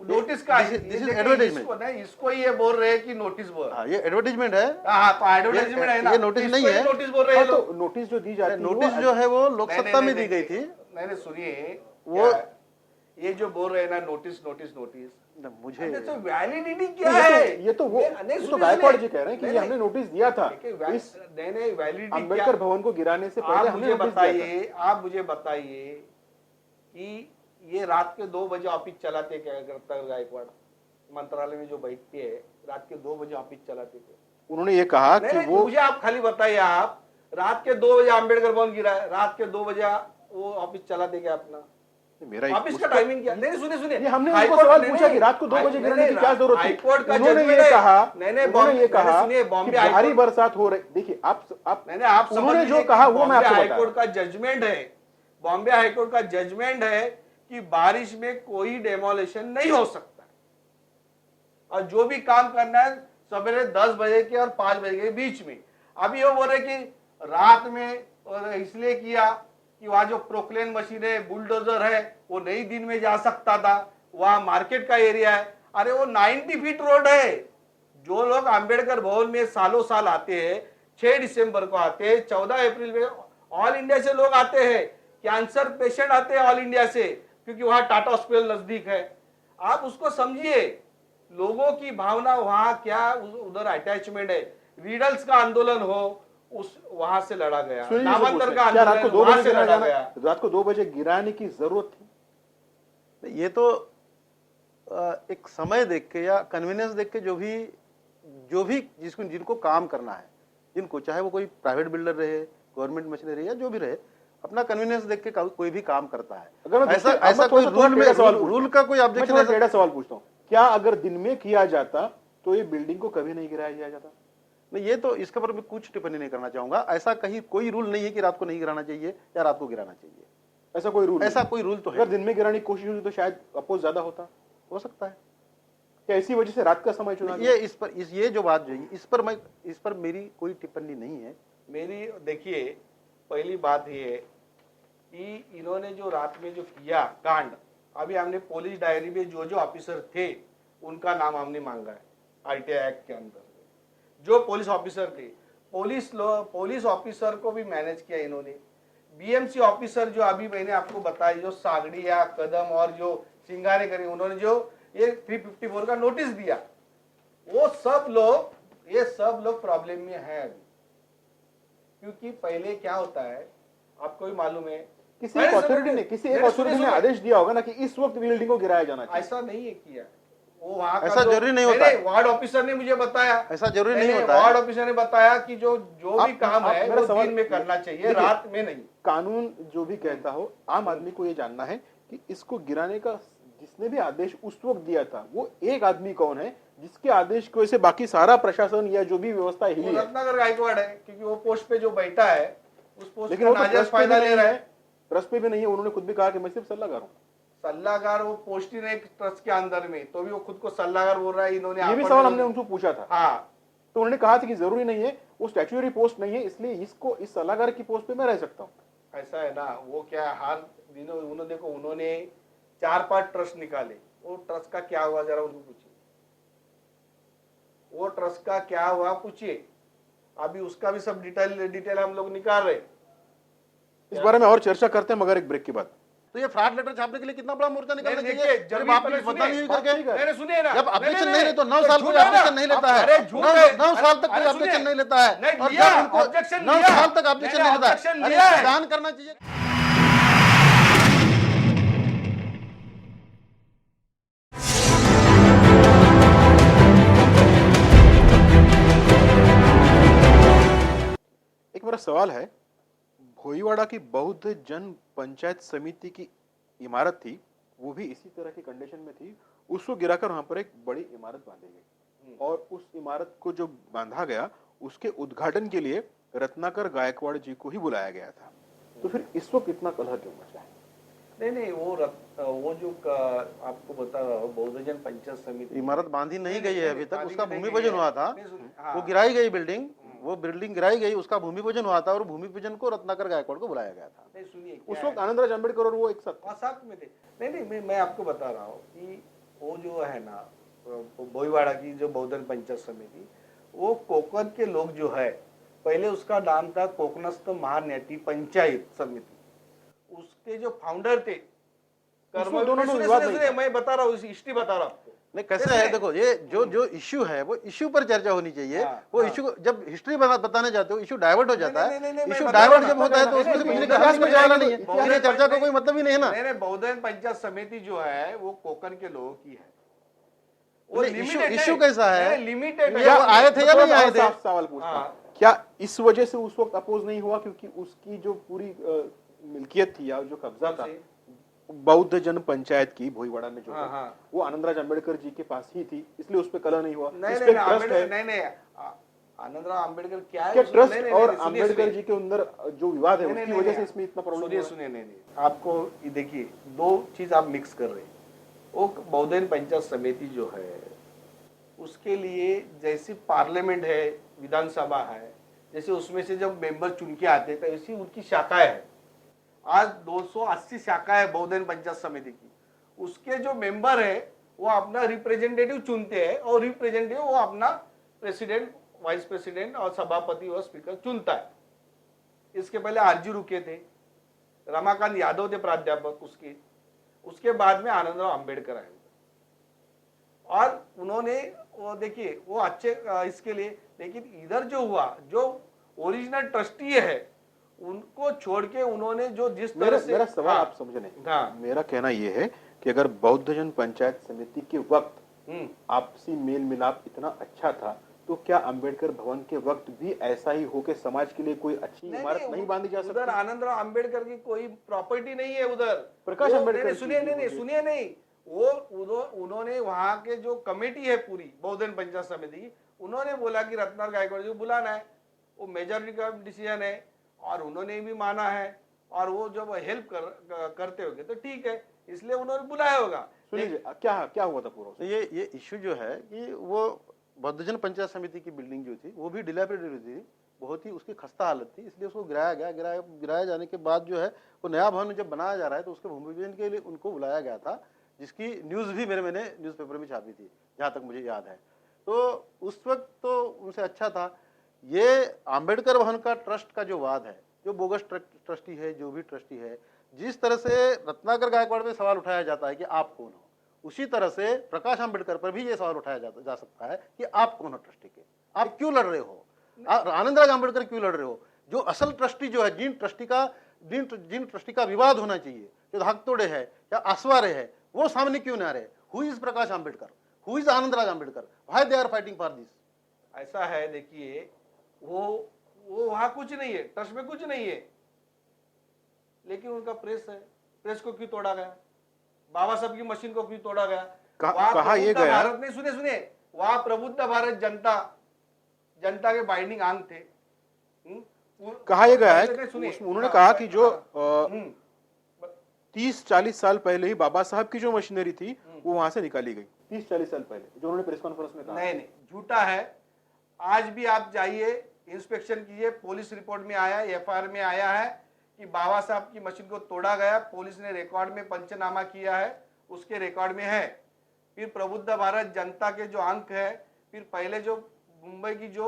नोटिस का दिस इज एडवर्टाइजमेंट। इसको ये बोल रहे हैं कि नोटिस बोल, हाँ, ये एडवर्टीजमेंट है। हाँ, तो एडवर्टाइजमेंट है ना, ये नोटिस इसको नहीं ये है। नोटिस बोल रहे हैं हाँ, लोग। तो नोटिस जो दी जाती है नोटिस जो है वो लोक सत्ता में दी गई थी। नहीं, सुनिए, वो ये जो बोल रहे हैं ना, नोटिस नोटिस नोटिस, मुझे तो वैलिडिटी क्या ये है? तो सुनिए, गायकवाड़ जी कह रहे हैं कि नहीं, ये हमने नोटिस दिया था। देखिए, इस नहीं, वैलिडिटी अंबेडकर भवन को गिराने से पहले आप हमने मुझे नोटिस दिया था। बताइए, आप मुझे बताइए कि ये रात के 2 बजे ऑफिस चलाते क्या करता है गायकवाड़? मंत्रालय में जो बैठते हैं, रात के 2 बजे ऑफिस चलाते थे। उन्होंने ये कहा नहीं, कि नहीं, वो मुझे आप खाली बताइए, आप रात के 2 बजे अंबेडकर भवन गिरा है, रात के 2 बजे वो ऑफिस चलाते क्या अपना? मेरा ऑफिस का टाइमिंग क्या? नहीं, सुनिए, ये हमने हाईकोर्ट- उनको सवाल नहीं, पूछा नहीं, कि रात को 2 बजे नहीं, गिराने की नहीं, क्या जरूरत थी? हाईकोर्ट का उन्होंने जजमेंट ये है। कहा, नहीं, नहीं, उन्होंने ये मैंने कहा सुनिए, कि बॉम्बे भारी हाईकोर्ट- बरसात हो रही। देखिए आप नहीं, आप उन्होंने समझ जो लीजिए कहा कि वो मैं बॉम्बे आपको बता हाईकोर्ट का जजमेंट है, बॉम्बे हाईकोर्ट का जजमेंट है कि बारिश में कोई डेमोलेशन नहीं हो सकता, और जो भी काम करना है सवेरे 10 बजे के और 5 बजे के बीच में। अभी वो बोल रहे कि रात में और इसलिए किया कि वहां जो प्रोक्लेन मशीन है, बुलडोजर है, वो नहीं दिन में जा सकता था, वहां मार्केट का एरिया है। अरे वो 90 फीट रोड है। जो लोग अंबेडकर भवन में सालों साल आते हैं, 6 दिसंबर को आते हैं, 14 अप्रैल में ऑल इंडिया से लोग आते हैं, कैंसर पेशेंट आते हैं ऑल इंडिया से, क्योंकि वहां टाटा हॉस्पिटल नजदीक है। आप उसको समझिए, लोगों की भावना वहां क्या, उधर अटैचमेंट है। रीडल्स का आंदोलन हो, उस वहां से लड़ा गया, नामांतर का क्या रात को आंदोलन 2 वहां बजे से गिराया लड़ा जाना, गया। रात को 2 बजे गिराने की जरूरत थी? ये तो एक समय देख के या कन्वीनियंस देख के जो भी जिनको काम करना है, जिनको, चाहे वो कोई प्राइवेट बिल्डर रहे, गवर्नमेंट मशीनरी या जो भी रहे, अपना कन्वीनियंस देख के कोई भी काम करता है। अगर मैं ऐसा कोई रूल का कोई ऑब्जेक्शन, टेढ़ा सवाल पूछता हूँ, क्या अगर दिन में किया जाता तो ये बिल्डिंग को कभी नहीं गिराया जाता? नहीं, ये तो इसके ऊपर मैं कुछ टिप्पणी नहीं करना चाहूंगा। ऐसा कहीं कोई रूल नहीं है कि रात को नहीं गिराना चाहिए या रात को गिराना चाहिए। ऐसा कोई रूल तो है। अगर दिन में गिराने की कोशिश हुई तो शायद अपोज ज्यादा होता, हो सकता है। क्या इसी वजह से रात का समय चुना गया? ये जो बात जो है, इस पर मेरी कोई टिप्पणी नहीं है। मेरी देखिए, पहली बात ये है कि इन्होंने जो रात में जो किया कांड, अभी हमने पुलिस डायरी में जो ऑफिसर थे उनका नाम हमने मांगा है आरटीआई एक्ट के अंदर, जो पुलिस ऑफिसर थे। पुलिस ऑफिसर को भी मैनेज किया इन्होंने। बीएमसी ऑफिसर जो अभी मैंने आपको बताया, जो सागड़िया, कदम और जो सिंगारे करे, उन्होंने जो ये 354 का नोटिस दिया, वो ये सब लोग प्रॉब्लम में है अभी। क्योंकि पहले क्या होता है आपको भी मालूम है, किसी एक अथॉरिटी ने आदेश दिया होगा ना कि इस वक्त बिल्डिंग को गिराया जाना चाहिए। ऐसा नहीं है किया, वो वहां ऐसा जरूरी नहीं होता। वार्ड ऑफिसर ने मुझे बताया, ऐसा जरूरी नहीं होता है। वार्ड ऑफिसर ने बताया कि जो भी काम है मेरा वो सवाल दिन में करना चाहिए, रात में नहीं। कानून जो भी कहता हो, आम आदमी को ये जानना है कि इसको गिराने का जिसने भी आदेश उस वक्त दिया था वो एक आदमी कौन है जिसके आदेश की वजह से बाकी सारा प्रशासन या जो भी व्यवस्था हिली है। रत्नाकर गायकवाड़ है, क्योंकि वो पोस्ट पे जो बैठा है उस पोस्ट लेकिन का वो तो नाजायज फायदा ले रहा है। ट्रस्ट पे भी नहीं है, उन्होंने खुद भी कहा कि मैं सिर्फ सलाहकार हूँ। सलाहकार वो पोस्ट ही नहीं ट्रस्ट के अंदर में, तो भी वो खुद को सलाहकार बोल रहा है। इन्होंने ये भी सवाल हमने उनको पूछा था। हाँ, तो उन्होंने कहा था कि जरूरी नहीं है, वो स्टैट्यूटरी पोस्ट नहीं है, इसलिए इसको इस सलाहकार की पोस्ट पे मैं रह सकता हूँ। ऐसा है ना, वो क्या हर दिनों उन्होंने 4-5 ट्रस्ट निकाले, वो ट्रस्ट का क्या हुआ जरा उनको पूछिए, वो ट्रस्ट का क्या हुआ पूछिए। अभी उसका भी सब डिटेल हम लोग निकाल रहे। इस बारे में और चर्चा करते हैं मगर एक ब्रेक के बाद। तो ये फ्रॉड लेटर छापने के लिए कितना बड़ा मोर्चा निकालना नहीं, चाहिए? देखिए, जब आपने पता नहीं करके मैंने सुनिए ना, जब ऑब्जेक्शन नहीं, नहीं तो 9 साल कोई झूठ है ना। ऑब्जेक्शन नहीं लेता है। अरे झूठ है। 9 साल तक कोई अरे ऑब्जेक्शन सुनिए, नहीं लेता है। नहीं और लिया, जब उनको ऑब्जेक्शन 9 लिया। साल तक ऑब्जेक्शन मैंने नहीं लेता ऑब्जेक्शन है। अरे लिया है। इसको बैन करना चाहिए। एक मेरा सवाल है, भोईवाड़ा की बौद्ध जन पंचायत समिति की इमारत थी, वो भी इसी तरह की कंडीशन में थी, उसको गिराकर वहां पर एक बड़ी इमारत बांधी गई और उस इमारत को जो बांधा गया उसके उद्घाटन के लिए रत्नाकर गायकवाड़ जी को ही बुलाया गया था। तो फिर इस वक्त इतना कलह क्यों मचा है? नहीं, वो जो आपको बता रहा हूँ, बौद्ध जन पंचायत समिति इमारत बांधी नहीं गई है अभी तक, उसका नहीं भूमि गई पूजन है। हुआ था। हाँ। वो गिराई गई बिल्डिंग, वो बिल्डिंग गिराई गई, उसका भूमि पूजन हुआ था और भूमि पूजन को रत्नाकर गायकवाड़ को बुलाया गया था। नहीं सुनिए, उस वक्त आनंदराज अंबेडकर और वो एक साथ साथ में थे। नहीं, मैं आपको बता रहा हूँ कि वो जो है ना भोईवाड़ा की जो बौद्धन पंचायत समिति, वो कोकण के लोग जो है, पहले उसका नाम था कोकणस्थ महानेटी पंचायत समिति, उसके जो फाउंडर थे मैं बता रहा हूँ, हिस्ट्री बता रहा हूँ आपको। नहीं कैसे है, देखो ये जो इश्यू है वो इश्यू पर चर्चा होनी चाहिए। वो इश्यू जब हिस्ट्री बताने जाते हो इश्यू डाइवर्ट हो जाता है। इश्यू डाइवर्ट जब होता है तो उसमें से कुछ निकालने में जाना नहीं है, चर्चा का कोई मतलब ही नहीं है ना। नहीं, बौद्धन पंचायत समिति जो है वो कोकण के लोगों की है। वो इश्यू कैसा है, लिमिटेड क्या आए थे या नहीं आए थे? सवाल पूछता, क्या इस वजह से उस वक्त अपोज नहीं हुआ क्योंकि उसकी जो पूरी मिल्कियत थी या जो कब्जा था बौद्ध जन पंचायत की भोईवाड़ा में जो वो आनंदराज अंबेडकर जी के पास ही थी, इसलिए उस पर कलह नहीं हुआ? नहीं, आनंदराव अंबेडकर क्या है, ट्रस्ट और अंबेडकर जी के अंदर जो विवाद है उसकी वजह से इसमें इतना प्रॉब्लम? सुनिए, नहीं, आपको देखिए, दो चीज आप मिक्स कर रहे हैं। वो बौद्धन पंचायत समिति जो है उसके लिए जैसी पार्लियामेंट है, विधानसभा है, जैसे उसमें से जब मेंबर चुन के आते थे वैसी उनकी शाखाएं है। आज 280 शाखा है बौद्धन पंचायत समिति की। उसके जो मेंबर है वो अपना रिप्रेजेंटेटिव चुनते हैं और रिप्रेजेंटेटिव वो अपना प्रेसिडेंट, वाइस प्रेसिडेंट और सभापति और स्पीकर चुनता है। इसके पहले आरजी रुके थे, रमाकांत यादव थे प्राध्यापक उसके बाद में आनंदराव अंबेडकर आए और उन्होंने वो देखिए वो अच्छे इसके लिए, लेकिन इधर जो हुआ, जो ओरिजिनल ट्रस्टी है उनको छोड़ के उन्होंने जो जिस तरह से मेरा सवाल आप समझ नहीं, मेरा कहना यह है कि अगर बौद्ध जन पंचायत समिति के वक्त आपसी मेल मिलाप इतना अच्छा था तो क्या अंबेडकर भवन के वक्त भी ऐसा ही हो के समाज के लिए कोई अच्छी इमारत नहीं बांधी जा सकती? उधर आनंदराव अंबेडकर की कोई प्रॉपर्टी नहीं है उधर। प्रकाश अंबेडकर सुनिए नहीं, वो उन्होंने वहां के जो कमेटी है पूरी बौद्धन पंचायत समिति, उन्होंने बोला कि रत्नाकर गायकवाड़ जी को बुलाना है, वो मेजॉरिटी का डिसीजन है और उन्होंने भी माना है और वो जब हेल्प करते होंगे तो ठीक है, इसलिए उन्होंने बुलाया होगा। सुनिए क्या हुआ था पूरा? ये इश्यू जो है कि वो बौद्धजन पंचायत समिति की बिल्डिंग जो थी वो भी डिलैपिडेटेड थी, बहुत ही उसकी खस्ता हालत थी, इसलिए उसको गिराया गया। गिराया जाने के बाद जो है वो नया भवन जब बनाया जा रहा है तो उसके भूमि पूजन के लिए उनको बुलाया गया था, जिसकी न्यूज़ भी मैंने न्यूज़पेपर में छापी थी जहाँ तक मुझे याद है। तो उस वक्त तो उनसे अच्छा था ये आम्बेडकर भवन का ट्रस्ट का जो वाद है, जो बोगस ट्रस्टी है, जो भी ट्रस्टी है, जिस तरह से रत्नाकर गायकवाड़ पे सवाल उठाया जाता है कि आप कौन हो, उसी तरह से प्रकाश आम्बेडकर पर भी ये सवाल उठाया जा सकता है कि आप कौन हो ट्रस्टी के, आप क्यों लड़ रहे हो, आनंदराज आम्बेडकर क्यों लड़ रहे हो। जो असल ट्रस्टी जो है, जिन ट्रस्टी का विवाद होना चाहिए, जो धाकतोड़े है या आसवारे है, वो सामने क्यों ना आ रहे। Who is Prakash Ambedkar, who is Anandraj Ambedkar, why they are fighting for this. ऐसा है, देखिए वो वहां कुछ नहीं है, ट्रस्ट में कुछ नहीं है, लेकिन उनका प्रेस है, प्रेस को क्यों तोड़ा गया, बाबा साहब की मशीन को क्यों तोड़ा गया, कहा ये गया, भारत नहीं, सुने वहां प्रबुद्ध भारत जनता के बाइंडिंग अंग थे। कहा यह गया है, उन्होंने कहा कि जो 30-40 साल पहले ही बाबा साहब की जो मशीनरी थी वो वहां से निकाली गई, 30-40 साल पहले, जो उन्होंने प्रेस कॉन्फ्रेंस में कहा। नहीं, झूठा है। आज भी आप जाइए, इंस्पेक्शन कीजिए, पुलिस रिपोर्ट में आया, एफआईआर में आया है कि बाबा साहब की मशीन को तोड़ा गया, पुलिस ने रिकॉर्ड में पंचनामा किया है, उसके रिकॉर्ड में है। फिर प्रबुद्ध भारत जनता के जो अंक है, फिर पहले जो मुंबई की जो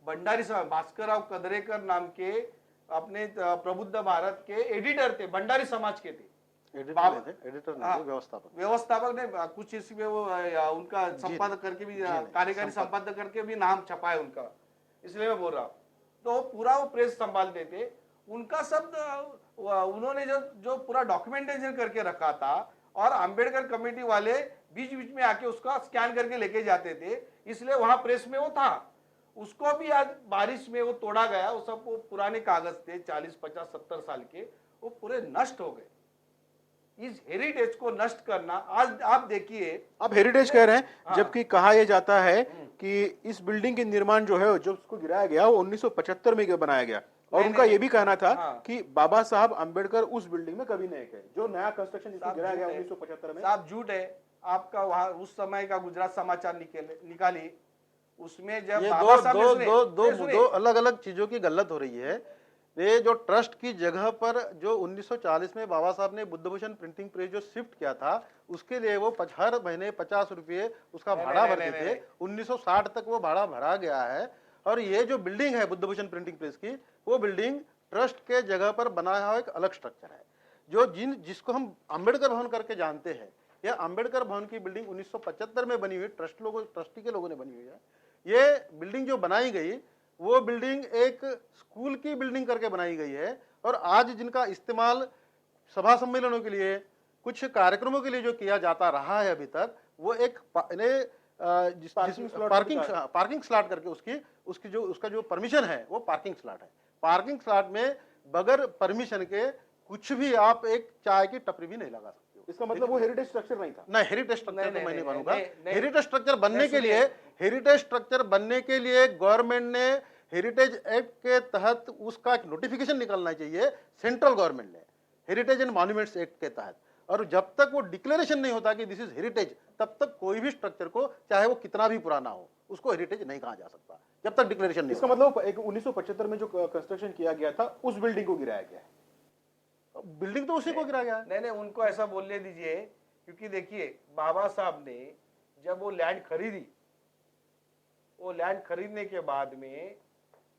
भंडारी समाज, भास्करराव कदरेकर नाम के अपने प्रबुद्ध भारत के एडिटर थे, भंडारी समाज के थे, एडिटर नहीं, व्यवस्थापक ने कुछ इसमें वो उनका संपादक करके भी, कार्यकारी संपादक करके भी नाम छपा है उनका, इसलिए मैं बोल रहा हूँ। तो पूरा वो प्रेस संभालते थे, उनका शब्द उन्होंने जो पूरा डॉक्यूमेंटेशन करके रखा था, और अंबेडकर कमेटी वाले बीच बीच में आके उसका स्कैन करके लेके जाते थे, इसलिए वहां प्रेस में वो था। उसको भी आज बारिश में वो तोड़ा गया, वो सब वो पुराने कागज थे 40, 50, 70 साल के, वो पूरे नष्ट हो गए। इस हेरिटेज को नष्ट करना, आज आप देखिए, आप हेरिटेज कह रहे हैं, जबकि कहा यह जाता है कि इस बिल्डिंग के निर्माण जो है, जो उसको गिराया गया, वो 1975 में बनाया गया, और उनका ये भी कहना था कि बाबा साहब अंबेडकर उस बिल्डिंग में कभी नहीं गए, जो नया कंस्ट्रक्शन जिसको गिराया गया 1975 में। साहब झूठ है आपका। वहां उस समय का गुजरात समाचार निकाली, उसमें जब बाबा साहब दो अलग अलग चीजों की गलत हो रही है। ये जो ट्रस्ट की जगह पर जो 1940 में बाबा साहब ने बुद्धभूषण प्रिंटिंग प्रेस जो शिफ्ट किया था, उसके लिए वो हर महीने 50 रुपये उसका भाड़ा भरते थे। 1960 तक वो भाड़ा भरा गया है। और ये जो बिल्डिंग है बुद्धभूषण प्रिंटिंग प्रेस की, वो बिल्डिंग ट्रस्ट के जगह पर बनाया हुआ एक अलग स्ट्रक्चर है, जो जिसको हम अंबेडकर भवन करके जानते हैं। यह अंबेडकर भवन की बिल्डिंग 1975 में बनी हुई, ट्रस्टी के लोगों ने बनी हुई है। ये बिल्डिंग जो बनाई गई, वो बिल्डिंग एक स्कूल की बिल्डिंग करके बनाई गई है, और आज जिनका इस्तेमाल सभा सम्मेलनों के लिए, कुछ कार्यक्रमों के लिए जो किया जाता रहा है अभी तक, वो एक पार्किंग स्लॉट करके उसका जो परमिशन है, वो पार्किंग स्लॉट है। पार्किंग स्लॉट में बगैर परमिशन के कुछ भी आप एक चाय की टपरी भी नहीं लगा सकते हो। इसका मतलब वो हेरिटेज स्ट्रक्चर नहीं था। नहीं, हेरिटेज स्ट्रक्चर तो मैं नहीं मानूंगा। हेरिटेज स्ट्रक्चर बनने के लिए गवर्नमेंट ने हेरिटेज एक्ट के तहत उसका एक नोटिफिकेशन निकालना चाहिए सेंट्रल गवर्नमेंट ने, हेरिटेज एंड मॉन्यूमेंट्स एक्ट के तहत। और जब तक वो डिक्लेरेशन नहीं होता कि दिस इज हेरिटेज, तब तक कोई भी स्ट्रक्चर को, चाहे वो कितना भी पुराना हो, उसको हेरिटेज नहीं कहा जा सकता जब तक डिक्लेरेशन नहीं। इसका मतलब 1975 में जो कंस्ट्रक्शन किया गया था, उस बिल्डिंग को गिराया गया है। बिल्डिंग तो उसी को गिराया गया है। नहीं, उनको ऐसा बोलने दीजिए, क्योंकि देखिए बाबा साहब ने जब वो लैंड खरीदी, वो लैंड खरीदने के बाद में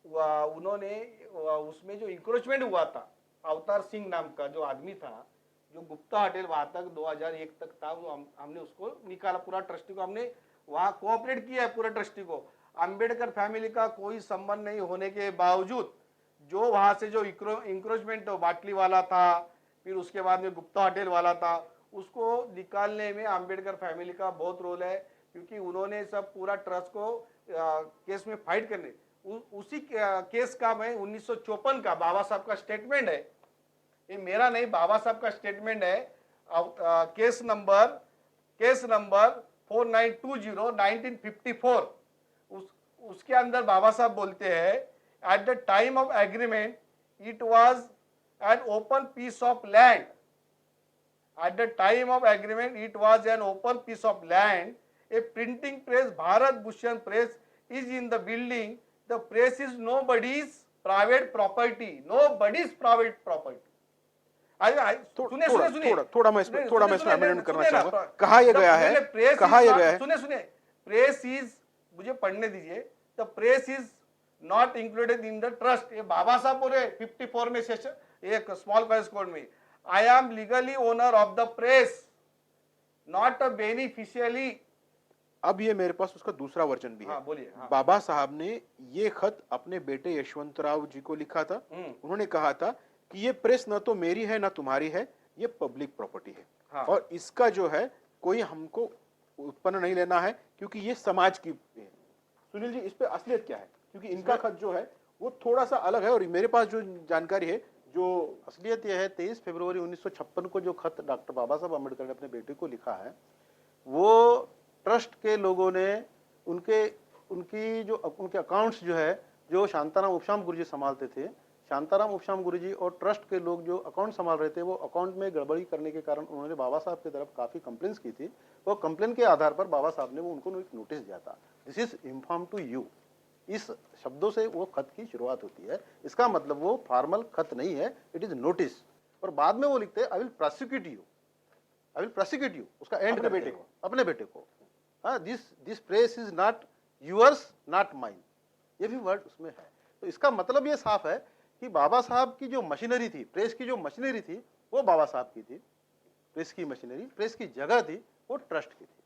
उन्होंने उसमें जो इंक्रोचमेंट हुआ था, अवतार सिंह नाम का जो आदमी था, जो गुप्ता होटल वहां तक 2001 तक था, वो हमने उसको निकाला, पूरा ट्रस्टी को हमने वहां कोऑपरेट किया है, पूरा ट्रस्टी को। अंबेडकर फैमिली का कोई संबंध नहीं होने के बावजूद जो वहां से जो इंक्रोचमेंट बाटली वाला था, फिर उसके बाद में गुप्ता होटल वाला था, उसको निकालने में अंबेडकर फैमिली का बहुत रोल है, क्योंकि उन्होंने सब पूरा ट्रस्ट को केस में फाइट करने, उसी केस का मैं 1954 का बाबा साहब का स्टेटमेंट है, ये मेरा नहीं, बाबा साहब का स्टेटमेंट है, केस नंबर 4920 1954। उसके अंदर बाबा साहब बोलते हैं, at the time of agreement it was an open piece of land, at the time of agreement it was an open piece of land, a printing press Bharat Bhushan press is in the building, the press is nobody's private property, nobody's private property. थोड़ा मैं इसमें amendment करना चाहूंगा। कहा यह गया है, सुने, प्रेस इज, मुझे पढ़ने दीजिए, the press is not included in the trust. ये बाबा साहब बोले 54 में सेशन एक स्मॉल कॉरेस्पॉन्ड में, I am legally owner of the press, not a beneficially. अब ये मेरे पास उसका दूसरा वर्जन भी है। हाँ, बोलिए। हाँ। बाबा साहब ने ये खत अपने बेटे यशवंतराव जी को लिखा था। उन्होंने कहा था कि ये प्रेस न तो मेरी है ना तुम्हारी है, ये पब्लिक प्रॉपर्टी है। हाँ। और इसका जो है कोई हमको उत्पन्न नहीं लेना है, क्योंकि ये समाज की है। सुनील जी, इस पे असलियत क्या है? क्योंकि इनका खत जो है वो थोड़ा सा अलग है, और मेरे पास जो जानकारी है, जो असलियत यह है 23 फरवरी 1956 को जो खत डॉक्टर बाबा साहब अम्बेडकर ने अपने बेटे को लिखा है, वो ट्रस्ट के लोगों ने उनके अकाउंट्स जो है, जो शांताराम उपशाम गुरुजी संभालते थे, शांताराम उपशाम गुरुजी और ट्रस्ट के लोग जो अकाउंट संभाल रहे थे, वो अकाउंट में गड़बड़ी करने के कारण उन्होंने बाबा साहब की तरफ काफी कंप्लेंट्स की थी। वो कंप्लेन के आधार पर बाबा साहब ने वो उनको एक नोटिस दिया था, this is inform to you. इस शब्दों से वो खत की शुरुआत होती है। इसका मतलब वो फॉर्मल खत नहीं है, इट इज नोटिस। और बाद में वो लिखते हैं I will prosecute you, I will prosecute you, उसका एंड अपने बेटे को, अपने बेटे को। This press is not yours not mine, ये भी वर्ड उसमें है। तो इसका मतलब ये साफ है कि बाबा साहब की जो मशीनरी थी, प्रेस की जो मशीनरी थी, वो बाबा साहब की थी। प्रेस की मशीनरी, प्रेस की जगह थी, वो ट्रस्ट की थी।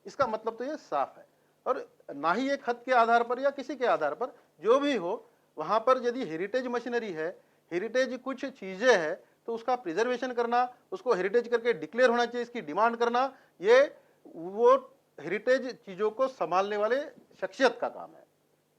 इसका मतलब तो ये साफ है। और ना ही ये खत के आधार पर या किसी के आधार पर जो भी हो, वहां पर यदि हेरिटेज मशीनरी है, हेरिटेज कुछ चीजें है, तो उसका प्रिजर्वेशन करना, उसको हेरिटेज करके डिक्लेयर होना चाहिए, इसकी डिमांड करना, ये वो हेरिटेज चीजों को संभालने वाले शख्सियत का काम है,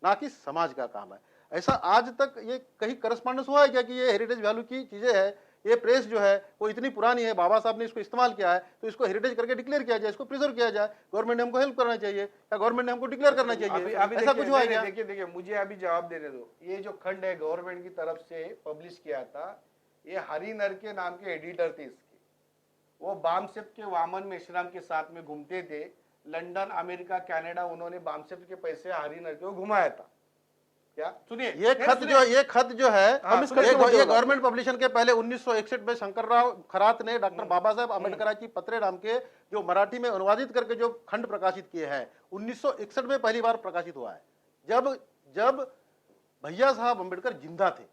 ना कि समाज का काम है। ऐसा आज तक ये कहीं करस्पॉन्डेंस हुआ है क्या कि ये हेरिटेज वैल्यू की चीजें है, ये प्रेस जो है वो इतनी पुरानी है, बाबा साहब ने इसको इस्तेमाल किया है, तो इसको हेरिटेज करके डिक्लेयर किया जाए, इसको प्रिजर्व किया जाए, गवर्नमेंट ने हमको हेल्प करना चाहिए या गवर्नमेंट ने हमको डिक्लेयर करना चाहिए। ऐसा कुछ हुआ है क्या? देखिए, मुझे अभी जवाब देने दो। ये जो खंड है गवर्नमेंट की तरफ से पब्लिश किया था, ये हरिनर के नाम के एडिटर थे इसके। वो बामसेप के वामन मेश्राम के साथ में घूमते थे, लंदन, अमेरिका, कनाडा, उन्होंने बामसेप के पैसे हरिनर को घुमाया था। क्या सुनिए, ये खत जो है, ये गवर्नमेंट पब्लिशन के पहले 1961 में शंकरराव खरात ने डॉक्टर बाबा साहब अम्बेडकराची पत्रे नाम के जो मराठी में अनुवादित करके जो खंड प्रकाशित किए हैं, 1961 में पहली बार प्रकाशित हुआ है, जब भैया साहब अम्बेडकर जिंदा थे।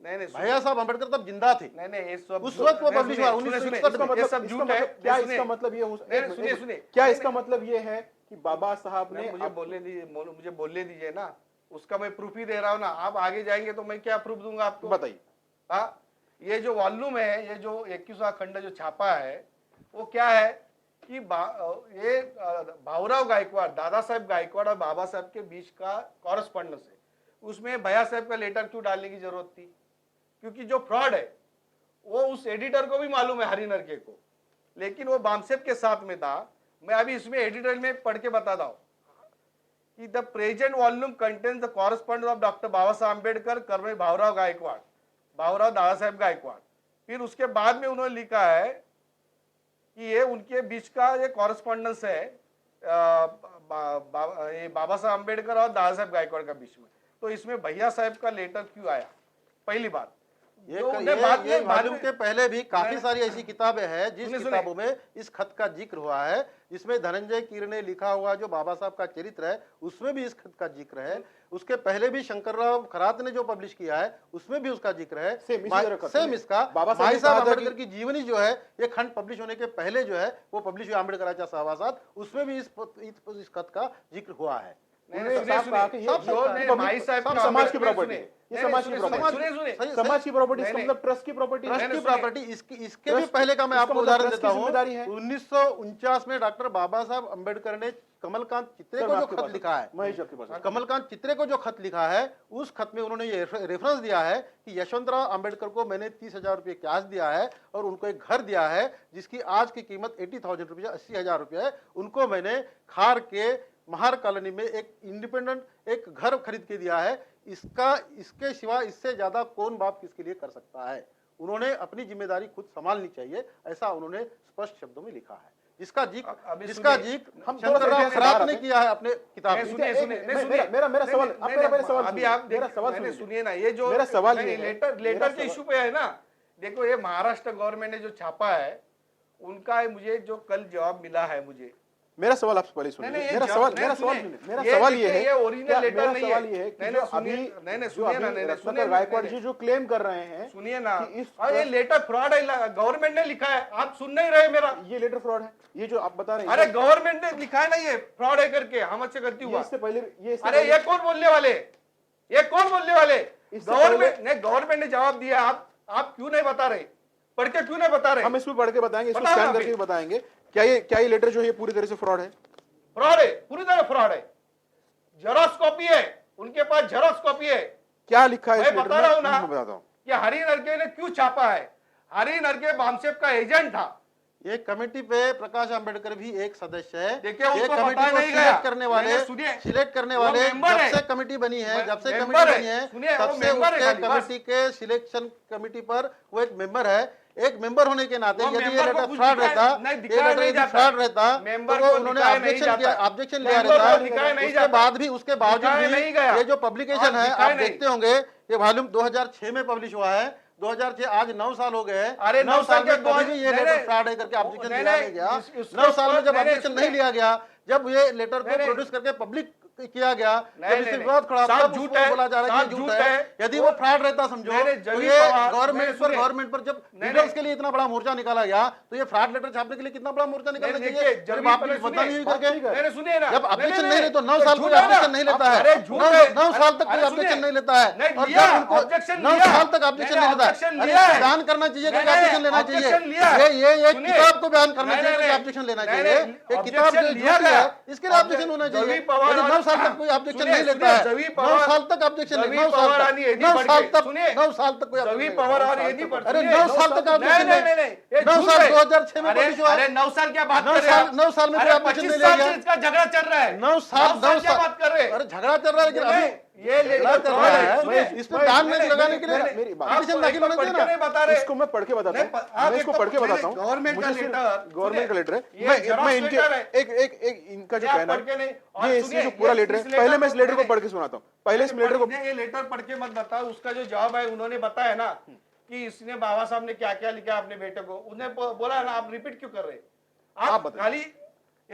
नहीं, भैया साहब अम्बेडकर तब जिंदा थे। नहीं, उस वक्त वो पब्लिश हुआ 1961 ये सब झूठ है। क्या इसका मतलब ये हो, सुनिए, क्या इसका मतलब ये है कि बाबा साहब ने, मुझे बोलने दीजिए ना, उसका मैं प्रूफ ही दे रहा हूँ ना। आप आगे जाएंगे तो मैं क्या प्रूफ दूंगा आपको, बताइए। हाँ, ये जो वॉल्यूम है, ये जो 21वां खंड जो छापा है, वो क्या है कि ये भाऊराव गायकवाड़, दादा साहब गायकवाड़ और बाबा साहब के बीच का कॉरेस्पॉन्डेंस है। उसमें भैया साहब का लेटर क्यों डालने की जरूरत थी? क्योंकि जो फ्रॉड है वो उस एडिटर को भी मालूम है, हरिनर के को, लेकिन वो बामसेप के साथ में था। मैं अभी इसमें एडिटर में पढ़ के बताता हूँ कि the present volume contains the correspondence of doctor Baba Saheb Ambedkar, colonel Bhaurao Gaikwad, Bhaurao Dada Saheb Gaekwad. फिर उसके बाद में उन्होंने लिखा है कि ये उनके बीच का ये कॉरेस्पॉन्डेंस है, ये बाबा साहब अम्बेडकर और दादा साहब गायकवाड़ का बीच में। तो इसमें भैया साहब का लेटर क्यों आया? पहली बात ये वॉल्यूम के पहले भी काफी सारी ऐसी किताबें हैं जिस किताबों में इस खत का जिक्र हुआ है, जिसमें धनंजय कीर ने लिखा हुआ जो बाबा साहब का चरित्र है, उसमें भी इस खत का जिक्र है। उसके पहले भी शंकरराव खरात ने जो पब्लिश किया है, उसमें भी उसका जिक्र है। सेम इसका बाबा साहब अम्बेडकर की जीवनी जो है, ये खंड पब्लिश होने के पहले जो है वो पब्लिश हुआ अम्बेडकराचा सहवासात, उसमें भी इस खत का जिक्र हुआ है। समाज की प्रॉपर्टी, ये समाज की प्रॉपर्टी, समाज की प्रॉपर्टी, इसका मतलब ट्रस्ट की प्रॉपर्टी, ट्रस्ट की प्रॉपर्टी। इसके भी पहले का मैं आपको उदाहरण देता हूँ। 1949 में डॉक्टर बाबा साहब अम्बेडकर ने कमलकांत चित्रे को जो खत लिखा है, कमलकांत चित्रे को जो खत लिखा है, उस खत में उन्होंने ये रेफरेंस दिया है कि यशवंतराव अम्बेडकर को मैंने 30,000 रुपये कैश दिया है और उनको एक घर दिया है जिसकी आज की कीमत 80,000 रुपये, 80,000 रुपये है। उनको मैंने खार के महार कॉलोनी में एक इंडिपेंडेंट एक घर खरीद के दिया है। इसके सिवा इससे ज्यादा कौन बाप किसके लिए कर सकता है? उन्होंने अपनी जिम्मेदारी खुद संभालनी चाहिए, ऐसा उन्होंने स्पष्ट शब्दों में लिखा है, जिसका जिक्र हम शंकरराव खरात ने किया है अपने किताब में। मेरा सवाल, अभी आप सुनिए ना, ये जो मेरा सवाल लेटर के इशू पे है ना, देखो ये महाराष्ट्र गवर्नमेंट ने जो छापा है उनका मुझे जो कल जवाब मिला है मुझे मेरा सवाल आपसे पहले सुनिए। नहीं, मेरा सवाल ये है, ये ओरिजिनल लेटर मेरा नहीं सवाल है। ये है कि नहीं, जो नहीं, अभी सुनिए, नहीं, नहीं, जो सुनिए ना, अभी नहीं, नहीं, रत्नाकर सुनिए, गायकवाड़ नहीं, जी जो क्लेम कर रहे हैं सुनिए ना, कि इस ये लेटर फ्रॉड है, गवर्नमेंट ने लिखा है, आप सुन नहीं रहे मेरा। ये लेटर फ्रॉड है, ये जो आप बता रहे हैं, अरे गवर्नमेंट ने लिखा है ना, ये फ्रॉड है करके, हम अच्छे गलती ये हुआ। इससे पहले अरे ये कौन बोलने वाले, ये कौन बोलने वाले? इससे गवर्नमेंट ने जवाब दिया, आप क्यों नहीं बता रहे? पढ़ के क्यों नहीं बता रहे? हम इसमें पढ़ के बताएंगे, इसको बताओ स्कैन ना करके भी बताएंगे। क्या ये लेटर जो है पूरी तरह से फ्रॉड है? फ्रॉड है, पूरी तरह फ्रॉड है। जेरॉक्स कॉपी है, उनके पास जेरॉक्स कॉपी है। क्या लिखा है इस मैं लेटर बता रहा हूं में? ना मैं बताता हूं। कि हरी नरके ने क्यों छापा है। हरी नरके बामसेप का एजेंट था। ये कमेटी पे प्रकाश अंबेडकर भी एक सदस्य है। देखिए, ये उसको कमेटी पता को नहीं गया। सिलेक्ट करने वाले नहीं, नहीं, सुनिए, सिलेक्ट करने वो वाले मेंबर जब है। से कमेटी बनी है, जब से मेंबर कमेटी है। बनी है, सुनिए, तब वो से मेंबर है उसके खाली, बस। कमेटी के सिलेक्शन कमेटी पर वो एक मेंबर है। एक मेंबर होने के नाते वो यदि ये मेंबर को लेटर कुछ फ्रॉड दिखाया- रहता, नहीं, ये दिखाया लेटर नहीं यदि जाता। फ्रॉड रहता मेंबर तो को उन्होंने दिखाया नहीं ऑब्जेक्शन जाता। किया, ऑब्जेक्शन लिया मेंबर को रहता। दिखाया नहीं उसके जाता। बाद भी उसके बावजूद दिखाया भी नहीं गया। ये जो पब्लिकेशन और है, दिखाया आप नहीं। देखते होंगे ये वॉल्यूम 2006 में पब्लिश हुआ है। 2006 आज 9 साल हो गए। अरे 9 साल में के कभी भी ये नहीं, लेटर नहीं, फ्रॉड है करके ऑब्जेक्शन नहीं, लिया नहीं, नहीं गया। उसके 9 साल में ऊपर- जब नहीं, नहीं, ऑब्जेक्शन नहीं सुनिए। लिया गया, जब ये लेटर को नहीं, नहीं। प्रोड्यूस करके पब्लिक किया गया, नहीं, जब नहीं, इससे नहीं। विरोध खड़ा साफ तब झूठ उसको है, बोला जा रहा है साफ कि ये झूठ झूठ है। है। यदि वो- वो फ्रॉड रहता समझो नहीं, नहीं, तो जमीन ये पवार- गवर्नमेंट नहीं, पर सुनिए। गवर्नमेंट पर जब नहीं, लीडर्स नहीं। के लिए इतना बड़ा मोर्चा निकाला गया तो ये फ्रॉड लेटर छापने के लिए कितना बड़ा मोर्चा निकालना नहीं, चाहिए? देखिए, जब जमीन आपकी पर बदनामी सुनिए, हुई बात करके ठीक है। नहीं, नहीं, सुनिए ना। जब ऑब्जेक्शन नहीं लेते तो 9 तो साल कोई झूठ है ना। ऑब्जेक्शन नहीं लेता है। अरे झूठ है। 9 साल तक कोई अरे ऑब्जेक्शन सुनिए। नहीं लेता है। नहीं, और लिया, जब उनको objection 9 लिया। साल तक ऑब्जेक्शन नहीं, नहीं लेता objection है। लिया है। बयान करना चाहिए कि नहीं, नहीं, ऑब्जेक्शन लेना objection लिया चाहिए। ये सुनिए। किताब को बयान करना नहीं, चाहिए कि नहीं, ऑब्जेक्शन लेना नहीं, चाहिए। नहीं, एक किताब जो objection लिया झूठी है गया। इसके लिए ऑब्जेक्शन होना चाहिए। जवी पवार यदि 9 साल तक कोई ऑब्जेक्शन सुनिए, नहीं लेता है, जवी 9 पवार- साल तक ऑब्जेक्शन जवी 9 पवार साल आणि तक एडी 9 साल बडके, तक सुनिए। 9 साल तक कोई जवी objection नहीं पवार लेता। और एडी बडके, अरे सुनिए। 9 साल तक नहीं, ऑब्जेक्शन नहीं, नहीं, नहीं, ये 9 झूठ साल है। 2006 में अरे- पब्लिश हुआ। अरे 9 साल क्या बात 9 कर रहे साल हैं? 9 साल में कोई अरे ऑब्जेक्शन 25 नहीं लिया साल से गया। इसका झगड़ा चल रहा है। 9 साल क्या बात कर रहे हैं? अरे झगड़ा चल रहा है लेकिन अभी ये झगड़ा चल रहा है। इस पे बैन नहीं लगाने के लिए मेरी बात- पिटीशन दाखिल होना चाहिए ना। नहीं बता रहे। इसको मैं पढ़ के बताता नहीं, हूँ, आप मैं इसको एक तो- पढ़ के बताता हूँ। गवर्नमेंट का मुझे सिर्फ- लेटर, गवर्नमेंट का सुनिए, लेटर है। ये मैं जेरॉक्स इनके लेटर है। एक इनका जो ये आप कहना पढ़ के नहीं, है, और ये सुनिए, इसमें जो पूरा ये लेटर इस है, लेटर पहले मैं को- इस लेटर को नहीं, पढ़ के सुनाता हूँ। पहले इस लेटर को ये लेटर पढ़ के मत बताओ, उसका जो जवाब है उन्होंने बताया ना कि इसने बाबा साहब ने क्या क्या लिखा अपने बेटे को, उन्हें बोला ना, आप रिपीट क्यों कर रहे? आप आप बताइए। खाली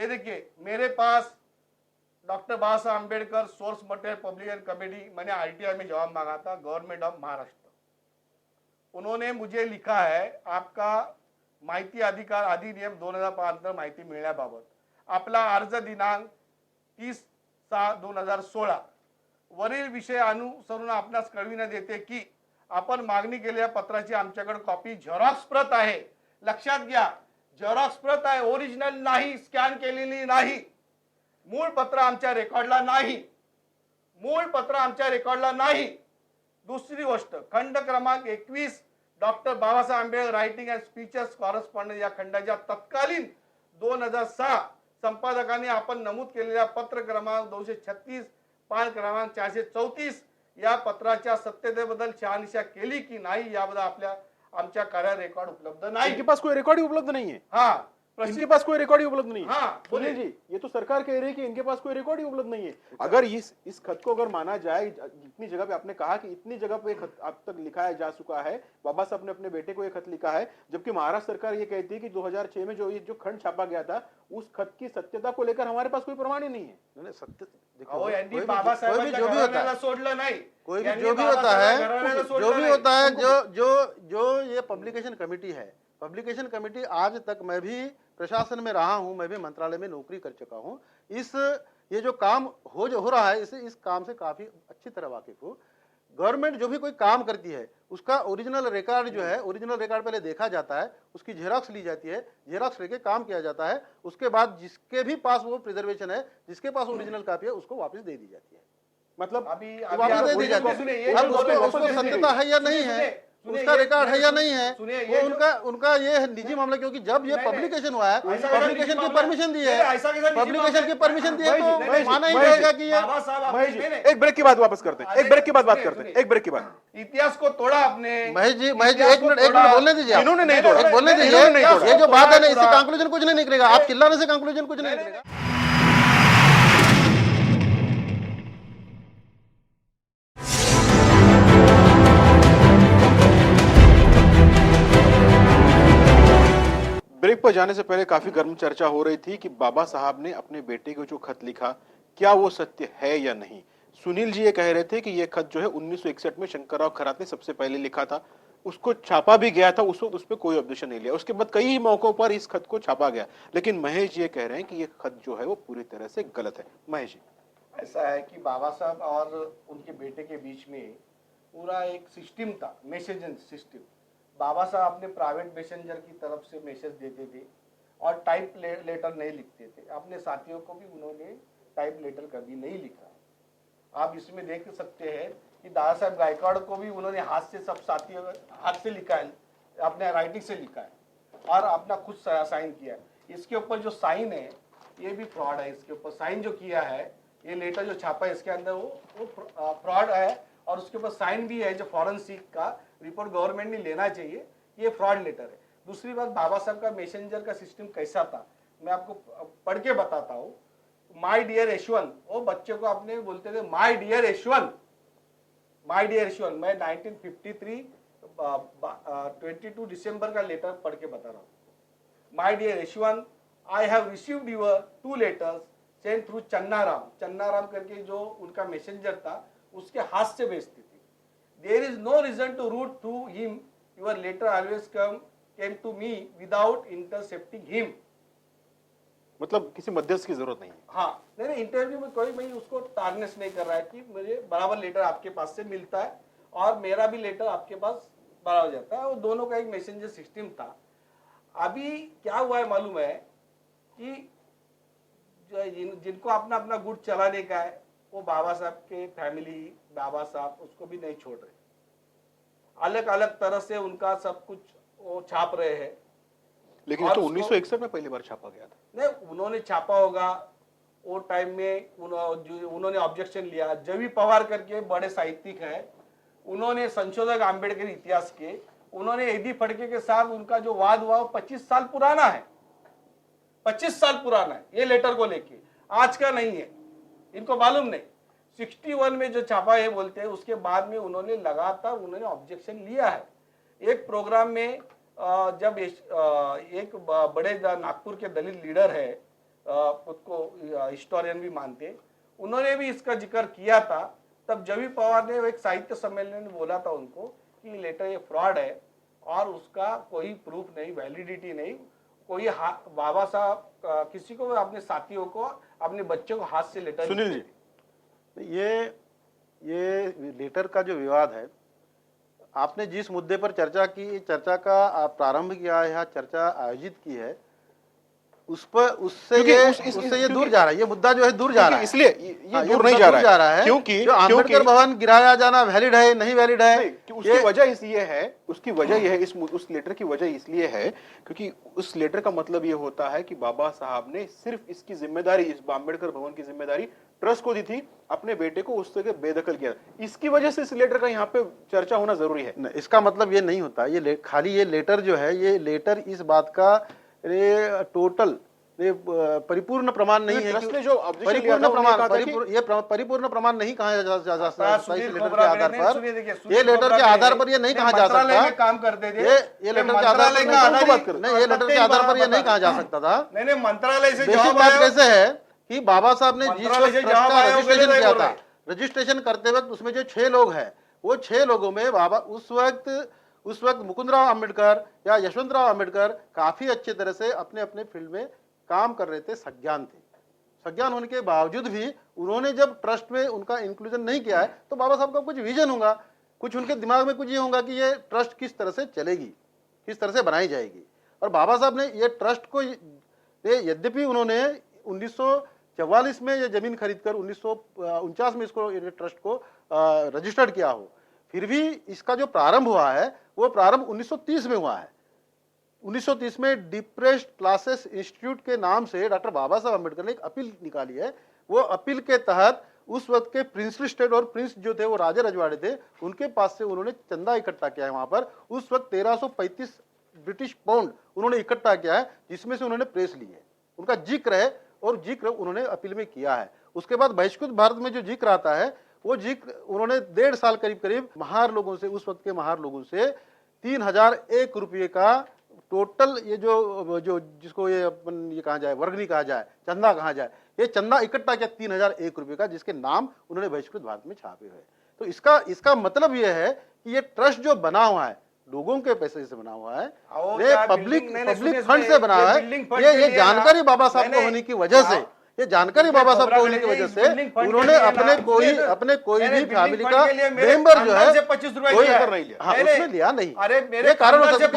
ये देखिए, मेरे पास doctor Baba Saheb Ambedkar source material publication committee, मैंने आईटीआई में जवाब मांगा था, गवर्नमेंट ऑफ महाराष्ट्र। उन्होंने मुझे लिखा है, आपका माहिती अधिकार अधिनियम 2005 माहिती मिळण्याबाबत आपला अर्ज दिनांक 30/6/2016 वरील विषय अनुसरून आपणास कळविण्यात येते की आपण मागणी केलेल्या पत्राची आमच्याकडे कॉपी झेरॉक्स प्रत आहे। लक्षात घ्या, झेरॉक्स प्रत आहे, ओरिजिनल नाही, स्कॅन केलेली नाही। मूळ पत्र आमच्या रेकॉर्डला नाही, मूळ पत्र आमच्या रेकॉर्डला नाही। दुसरी गोष्ट, खंड क्रमांक 21 doctor Babasaheb Ambedkar writing and speeches correspondence या खंडाच्या तत्कालीन 2006 संपादकांनी आपण नमूद केलेल्या पत्र क्रमांक 236 पान क्रमांक 434 या पत्राच्या सत्यतेबद्दल शहानिशा केली की नाही याबद्दल आमच्या कार्य रेकॉर्ड उपलब्ध नाही। इनके पास कोई रिकॉर्ड ही उपलब्ध नहीं है। हाँ, इनके पास कोई रिकॉर्ड ही उपलब्ध नहीं है। हाँ, सुनील जी, ये तो सरकार कह रही है कि इनके पास कोई रिकॉर्ड ही उपलब्ध नहीं है। अगर इस खत को अगर माना जाए, जितनी जगह पे आपने कहा कि इतनी जगह पे खत अब तक लिखाया जा चुका है, बाबा साहब ने अपने बेटे को ये खत लिखा है, जबकि महाराष्ट्र सरकार ये कहती है कि 2006 में जो खंड छापा गया था, उस खत की सत्यता को लेकर हमारे पास कोई प्रमाण ही नहीं है। नहीं, सत्य देखो, अहो, यांनी कोई भी बाबासाहेबांच्या जो भी होता घराण्याला है, सोडलं नाही, कोई भी यांनी जो भी होता बाबासाहेबांच्या घराण्याला है, सोडलं जो भी नाही। होता है, जो ये पब्लिकेशन कमेटी है, पब्लिकेशन कमेटी आज तक मैं भी प्रशासन में रहा हूं, मैं भी मंत्रालय में नौकरी कर चुका हूं। ये जो काम हो रहा है, इस काम से काफी अच्छी तरह वाकिफ हूं। गवर्नमेंट जो भी कोई काम करती है उसका ओरिजिनल रिकॉर्ड जो है, ओरिजिनल रिकॉर्ड पहले देखा जाता है, उसकी जेरॉक्स ली जाती है, जेरॉक्स लेके काम किया जाता है। उसके बाद जिसके भी पास वो प्रिजर्वेशन है, जिसके पास ओरिजिनल कॉपी है, उसको वापस दे दी जाती है। मतलब अभी वापस आप दे दी जाती सुनिए, है। ये अब जो उसको बोल उसको रहे हैं, सत्यता है या नहीं है, सुनिए, उसका ये- रिकॉर्ड है या नहीं है, सुनिए, वो ये जो- उनका ये है निजी मामला। क्योंकि जब ये नहीं, नहीं। पब्लिकेशन हुआ है, ऐसा कैसा पब्लिकेशन निजी की मामला? परमिशन दी नहीं, है, ऐसा कैसा निजी पब्लिकेशन मामला? की परमिशन दी है, भाई जी, तो भाई जी, माना ही भाई जी, जाएगा कि ये बाबा साहब महेश आपने- जी, नहीं, एक ब्रेक के बाद वापस करते हैं, एक ब्रेक के बाद बात करते हैं, एक ब्रेक के बाद। इतिहास को तोड़ा आपने। महेश जी इतिहास एक को मिनट तोड़ा। बोलने दीजिए आप। इन्होंने नहीं एक तोड़ा। बोलने नहीं, दीजिए। इन्होंने नहीं तोड़ा। ये जो बात है ना, इससे तोड़ा। कंक्लूजन कुछ नहीं निकलेगा। आप चिल्लाने से कंक्लूजन कुछ नहीं निकलेगा। ब्रेक ब्रेक पर जाने से पहले काफी गर्म चर्चा हो रही थी कि बाबा साहब ने अपने बेटे को जो खत लिखा, क्या वो सत्य है या नहीं। सुनील जी ये कह रहे थे कि ये खत जो है 1961 में शंकरराव खरात ने सबसे पहले लिखा था, उसको छापा भी गया था, उस वक्त उस पर कोई ऑब्जेक्शन नहीं लिया। उसके बाद कई मौकों पर इस खत को छापा गया, लेकिन महेश जी ये कह रहे हैं कि ये खत जो है वो पूरी तरह से गलत है। महेश जी, ऐसा है कि बाबा साहब और उनके बेटे के बीच में पूरा एक सिस्टम था, मैसेजिंग सिस्टम। बाबा साहब अपने प्राइवेट मैसेंजर की तरफ से मैसेज देते थे और टाइप लेटर नहीं लिखते थे। अपने साथियों को भी उन्होंने टाइप लेटर कभी नहीं लिखा। आप इसमें देख सकते हैं कि दादा साहब गायकवाड़ को भी उन्होंने हाथ से, सब साथियों हाथ से लिखा है, अपने राइटिंग से लिखा है और अपना खुद साइन किया है। इसके ऊपर जो साइन है ये भी फ्रॉड है। इसके ऊपर साइन जो किया है, ये लेटर जो छापा है इसके अंदर वो फ्रॉड है और उसके ऊपर साइन भी है जो फॉरेंसिक का रिपोर्ट गवर्नमेंट ने लेना चाहिए, ये फ्रॉड लेटर है। दूसरी बात, बाबा साहब का मैसेंजर का सिस्टम कैसा था मैं आपको पढ़ के बताता हूँ। माय डियर यशवंत, वो बच्चे को अपने बोलते थे my dear Yashwant, my dear Yashwant. मैं 1953 22 दिसंबर का लेटर पढ़ के बता रहा हूँ। My dear Yashwant, I have received your 2 letters send through Channaram. Channaram करके जो उनका मैसेंजर था उसके हाथ से भेजती थी। There is no reason to route through him, your letter always came to me without intercepting him. मतलब किसी मध्यस्थ की जरूरत नहीं है। हाँ, नहीं, इंटरव्यू में कोई भाई उसको टार्निश नहीं कर रहा है कि मुझे बराबर लेटर आपके पास से मिलता है और मेरा भी लेटर आपके पास बराबर जाता है। वो दोनों का एक मैसेंजर सिस्टम था। अभी क्या हुआ है मालूम है कि जिनको अपना अपना गुट चलाने का है वो बाबा साहब के फैमिली, बाबा साहब उसको भी नहीं छोड़ रहे। अलग अलग तरह से उनका सब कुछ वो छाप रहे हैं। लेकिन तो 1961 में पहली बार छापा गया था। नहीं, उन्होंने छापा होगा वो टाइम में, उन्होंने ऑब्जेक्शन लिया। जवी पवार करके बड़े साहित्यिक हैं, उन्होंने संशोधक आम्बेडकर इतिहास के, उन्होंने एदी फड़के के साथ उनका जो वाद हुआ 25 साल पुराना है, 25 साल पुराना है ये लेटर को लेके, आज का नहीं है। इनको मालूम नहीं। 61 में जो छापा है बोलते हैं, उसके बाद में उन्होंने लगातार उन्होंने ऑब्जेक्शन लिया है। एक प्रोग्राम में जब एक बड़े नागपुर के दलित लीडर है, खुद को हिस्टोरियन भी मानते, उन्होंने भी इसका जिक्र किया था। तब जवी पवार ने एक साहित्य सम्मेलन में बोला था उनको कि लेटर ये फ्रॉड है और उसका कोई प्रूफ नहीं, वैलिडिटी नहीं। कोई बाबा साहब किसी को, अपने साथियों को, अपने बच्चों को हाथ से लेटर। सुनील जी, ये लेटर का जो विवाद है, आपने जिस मुद्दे पर चर्चा की, चर्चा का प्रारंभ किया है या चर्चा आयोजित की है, उस पर उससे ये दूर जा रहा है। ये मुद्दा जो है दूर जा रहा है, इसलिए ये दूर नहीं जा रहा है क्योंकि जो अम्बेडकर भवन गिराया जाना वैलिड है नहीं वैलिड है, उसकी वजह इसलिए है, उसकी वजह यह है, उस लेटर की वजह इसलिए है क्योंकि उस लेटर का मतलब ये होता है कि बाबा साहब ने सिर्फ इसकी जिम्मेदारी, इस अम्बेडकर भवन की जिम्मेदारी ट्रस्ट को दी थी, अपने बेटे को उससे बेदखल किया। इसकी वजह से इस लेटर का यहाँ पे चर्चा होना जरूरी है। इसका मतलब ये नहीं होता, ये खाली ये लेटर जो है, ये लेटर इस बात का टोटल परिपूर्ण प्रमाण नहीं है कि जो परिपूर्ण प्रमाण, ये परिपूर्ण प्रमाण नहीं कहा जा सकता इस लेटर के आधार पर। ये लेटर के आधार पर ये नहीं कहा जा सकता, काम करते थे ये लेटर के आधार पर नहीं, ये लेटर के आधार पर ये नहीं कहा जा सकता था। नहीं, मंत्रालय से बेसिक बात कैसे है कि बाबा साहब ने जिस ट्रस्ट का रजिस्ट्रेशन किया था, रजिस्ट्रेशन करते वक्त उसमें जो 6 लोग हैं, वो 6 लोगों में बाबा उस वक्त मुकुंदराव अम्बेडकर या यशवंतराव अम्बेडकर काफी अच्छे तरह से अपने अपने फील्ड में काम कर रहे थे, सज्ञान थे। सज्ञान होने के बावजूद भी उन्होंने जब ट्रस्ट में उनका इंक्लूजन नहीं किया है, तो बाबा साहब का कुछ विजन होगा, कुछ उनके दिमाग में कुछ ये होगा कि ये ट्रस्ट किस तरह से चलेगी, किस तरह से बनाई जाएगी। और बाबा साहब ने ये ट्रस्ट को, यद्यपि उन्होंने 1944 में ये जमीन खरीदकर 1949 में इसको ट्रस्ट को रजिस्टर्ड किया हो, फिर भी इसका जो प्रारंभ हुआ है वो प्रारंभ 1930 में हुआ है। 1930 में डिप्रेस्ड क्लासेस इंस्टीट्यूट के नाम से डॉक्टर बाबा साहब अम्बेडकर ने एक अपील निकाली है। वो अपील के तहत उस वक्त के प्रिंसली स्टेट और प्रिंस जो थे वो राजे रजवाड़े थे, उनके पास से उन्होंने चंदा इकट्ठा किया है। वहां पर उस वक्त 1335 ब्रिटिश पाउंड उन्होंने इकट्ठा किया है, जिसमें से उन्होंने प्रेस ली है। उनका जिक्र है और जिक्र उन्होंने अपील में किया है। उसके बाद बहिष्कृत भारत में जो जिक्र आता है, वो जिक्र उन्होंने 1.5 साल करीब महार लोगों से, उस वक्त के महार लोगों से 3001 रुपये का टोटल ये जो जो जिसको ये अपन ये कहा जाए वर्गनी कहा जाए, चंदा कहा जाए, ये चंदा इकट्ठा किया 3001 रुपए का, जिसके नाम उन्होंने बहिष्कृत भारत में छापे हुए। तो इसका मतलब ये है कि ये ट्रस्ट जो बना हुआ है लोगों के पैसे से बना हुआ है, ये पब्लिक फंड से बना हुआ है। ये जानकारी बाबा साहब को होने की वजह से, ये जानकारी बाबा साहब को होने की वजह से उन्होंने अपने कोई भी फैमिली का मेंबर जो है 25 रुपए कोई अगर नहीं लिया, हाँ उसने लिया नहीं, अरे ये कारण हो सकता है।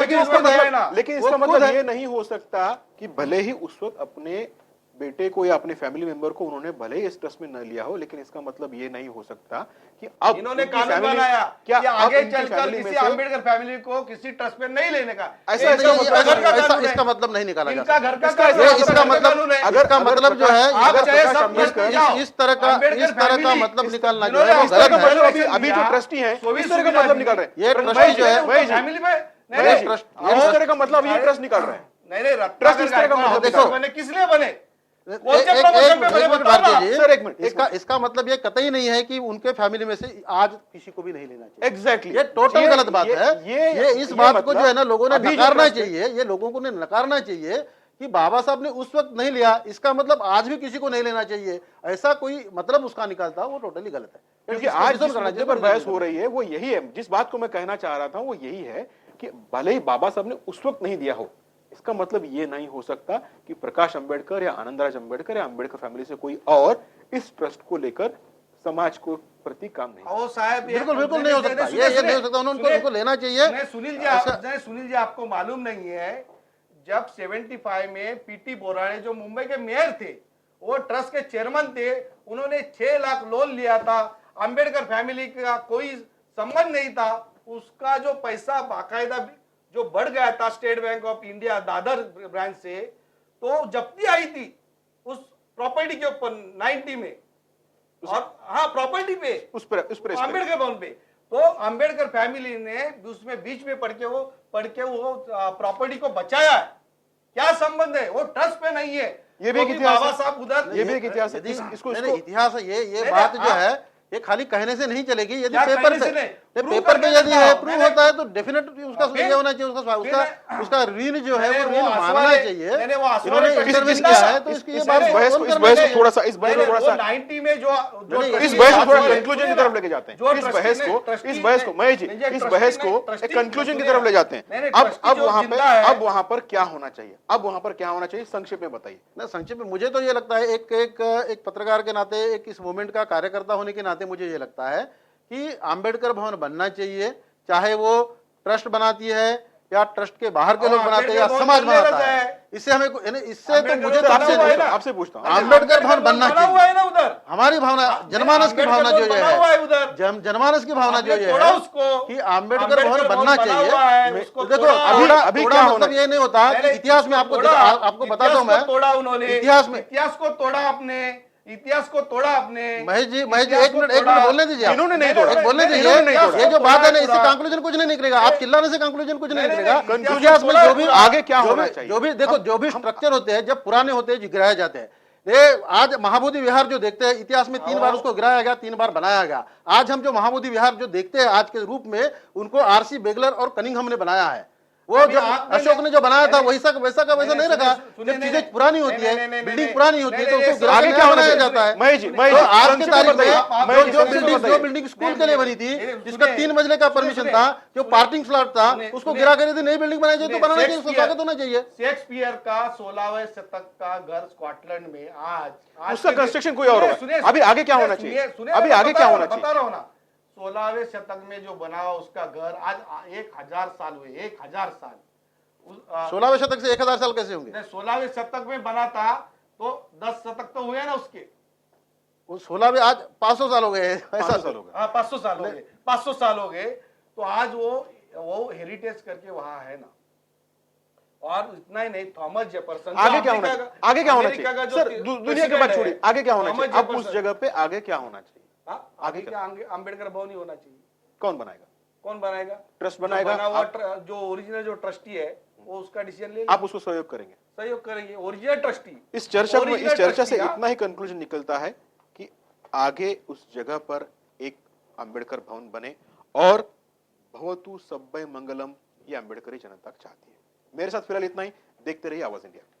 लेकिन इसका मतलब ये नहीं हो सकता कि भले ही उस वक्त अपने बेटे को या अपने फैमिली मेंबर को उन्होंने भले ही इस ट्रस्ट में न लिया हो, लेकिन इसका मतलब ये नहीं हो सकता कि अब इन्होंने कानून बनाया क्या आगे चलकर किसी अम्बेडकर फैमिली को किसी ट्रस्ट में नहीं लेने का। इसका मतलब नहीं निकाला जा सकता। इसका मतलब जो है इस तरह का मतलब निकालना जो है गलत है। अभी जो ट्रस्टी है इस तरह का मतलब निकाल रहे हैं, ये ट्रस्टी जो है फैमिली में इस तरह का मतलब ये ट्रस्ट निकाल रहे हैं। नहीं ट्रस्ट इस तरह का मतलब देखो बने, किस लिए बने? इसका मतलब ये कतई नहीं है कि उनके फैमिली में से आज किसी को भी नहीं लेना चाहिए। एग्जैक्टली ये टोटल गलत बात है। ये इस बात को जो है ना लोगों ने नकारना चाहिए, ये लोगों को नकारना चाहिए कि बाबा साहब ने उस वक्त नहीं लिया, इसका मतलब आज भी किसी को नहीं लेना चाहिए, ऐसा कोई मतलब उसका निकालता वो टोटली गलत है। क्योंकि आज जिस मुद्दे पर बहस हो रही है वो यही है, जिस बात को मैं कहना चाह रहा था वो यही है कि भले ही बाबा साहब ने उस वक्त नहीं दिया हो, इसका मतलब ये नहीं हो सकता कि प्रकाश अंबेडकर या आनंदराज अंबेडकर या अंबेडकर फैमिली से कोई और इस ट्रस्ट को लेकर समाज को प्रति काम नहीं। ओ साहब बिल्कुल नहीं हो सकता, ये नहीं हो सकता, उनको लेना चाहिए। सुनील जी आपको मालूम नहीं है, जब 75 में पीटी बोराड़े जो मुंबई के मेयर थे, वो ट्रस्ट के चेयरमैन थे, उन्होंने 6 लाख लोन लिया था, अंबेडकर फैमिली का कोई संबंध नहीं था, उसका जो पैसा बाकायदा जो बढ़ गया था state bank of India Dadar branch से, तो जब्ती आई थी उस प्रॉपर्टी के ऊपर 90 में, और हाँ प्रॉपर्टी पे उस पर अंबेडकर भवन पे, तो अंबेडकर फैमिली ने उसमें बीच में पढ़ के वो प्रॉपर्टी को बचाया है। क्या संबंध है? वो ट्रस्ट पे नहीं है। ये भी एक इतिहास बाबा साहब उधर, ये भी एक इतिहास है। इसको इतिहास है। ये बात जो है ये खाली कहने से नहीं चलेगी। यदि पेपर पे यदि है प्रूव होता है तो डेफिनेट उसका ये होना चाहिए, उसका ऋण जो है वो ऋण मानना चाहिए। इन्होंने इंटरवेंस किया है तो इसकी ये बात इस बहस को थोड़ा सा 90 में जो इस बहस को थोड़ा कंक्लूजन की तरफ लेके जाते हैं। इस बहस को महेश जी इस बहस को एक कंक्लूजन की तरफ ले जाते हैं। अब वहां पर क्या होना चाहिए, अब वहां पर क्या होना चाहिए, संक्षेप में बताइए। ना संक्षेप में मुझे तो ये लगता है एक पत्रकार के नाते, एक इस मूवमेंट का कार्यकर्ता होने के नाते मुझे ये लगता है कि अंबेडकर भवन बनना चाहिए, चाहे वो ट्रस्ट बनाती है या ट्रस्ट के बाहर के लोग बनाते हैं या समाज बनाता है। इससे हमें इससे तो मुझे तो आपसे पूछता हूँ, अंबेडकर भवन बनना चाहिए। हमारी भावना, जनमानस की भावना जो ये है, जनमानस की भावना जो ये है कि अंबेडकर भवन बनना चाहिए। देखो अभी क्या मतलब ये नहीं होता कि इतिहास में आपको बताता हूँ मैं, इतिहास को तोड़ा आपने, इतिहास को तोड़ा आपने। महेश जी एक मिनट बोलने दीजिए। इन्होंने नहीं तोड़ा, बोलने दीजिए। ये जो बात है ना, इससे कंक्लूजन कुछ नहीं निकलेगा। आप चिल्लाने से कंक्लूजन कुछ नहीं निकलेगा। इतिहास में जो भी आगे क्या होना चाहिए, जो भी देखो, जो भी स्ट्रक्चर होते हैं जब पुराने होते हैं गिराए जाते हैं। आज महाबोधि विहार जो देखते हैं, इतिहास में 3 बार उसको गिराया गया, 3 बार बनाया गया। आज हम जो महाबोधि विहार जो देखते हैं आज के रूप में, उनको आरसी बेगलर और कनिंघम ने बनाया है। वो जो अशोक ने जो बनाया था वैसा का वैसा नहीं रखा। जब चीजें पुरानी होती है, बिल्डिंग पुरानी होती है, तो उसको आगे क्या होना जाता है। तो आज की तारीख में जो बिल्डिंग स्कूल के लिए बनी थी, जिसका 3 मंजिले का परमिशन था, जो पार्किंग स्लॉट था, उसको गिरा कर यदि नई बिल्डिंग बनाई जाए तो बनाना चाहिए, उसको स्वागत होना चाहिए। शेक्सपियर का 16वें शतक का घर स्कॉटलैंड में आज उसका कंस्ट्रक्शन कोई और होगा। अभी आगे क्या होना चाहिए, अभी आगे क्या होना चाहिए, बता रहा हूं ना। 16वें शतक में जो बना हुआ उसका घर आज 1000 साल हुए, 1000 साल। 16वें शतक से 1000 साल कैसे होंगे? 16वें शतक में बना था तो 10 शतक तो हुए ना उसके। वो 16वें आज 500 साल हो गए, ऐसा साल हो गए। हाँ 500 साल हो गए, 500 साल हो गए। तो आज वो हेरिटेज करके वहां है ना। और इतना ही नहीं, थॉमस जेफरसन आगे क्या होना चाहिए, आगे क्या होना चाहिए सर, दुनिया के बात छोड़िए, आगे क्या होना चाहिए, अब उस जगह पे आगे क्या होना चाहिए? आगे क्या, अंबेडकर भवन ही होना चाहिए। कौन बनाएगा? कौन बनाएगा? ट्रस्ट बनाएगा। जो ओरिजिनल जो ट्रस्टी है वो उसका डिसीजन ले, आप उसको सहयोग करेंगे? सहयोग करेंगे, ओरिजिनल ट्रस्टी। इस चर्चा से इतना ही कंक्लूजन निकलता है कि आगे उस जगह पर एक अंबेडकर भवन बने और भवतु सब्बई मंगलम ये अंबेडकरी जनता चाहती है। मेरे साथ फिलहाल इतना ही। देखते रहिए आवाज इंडिया।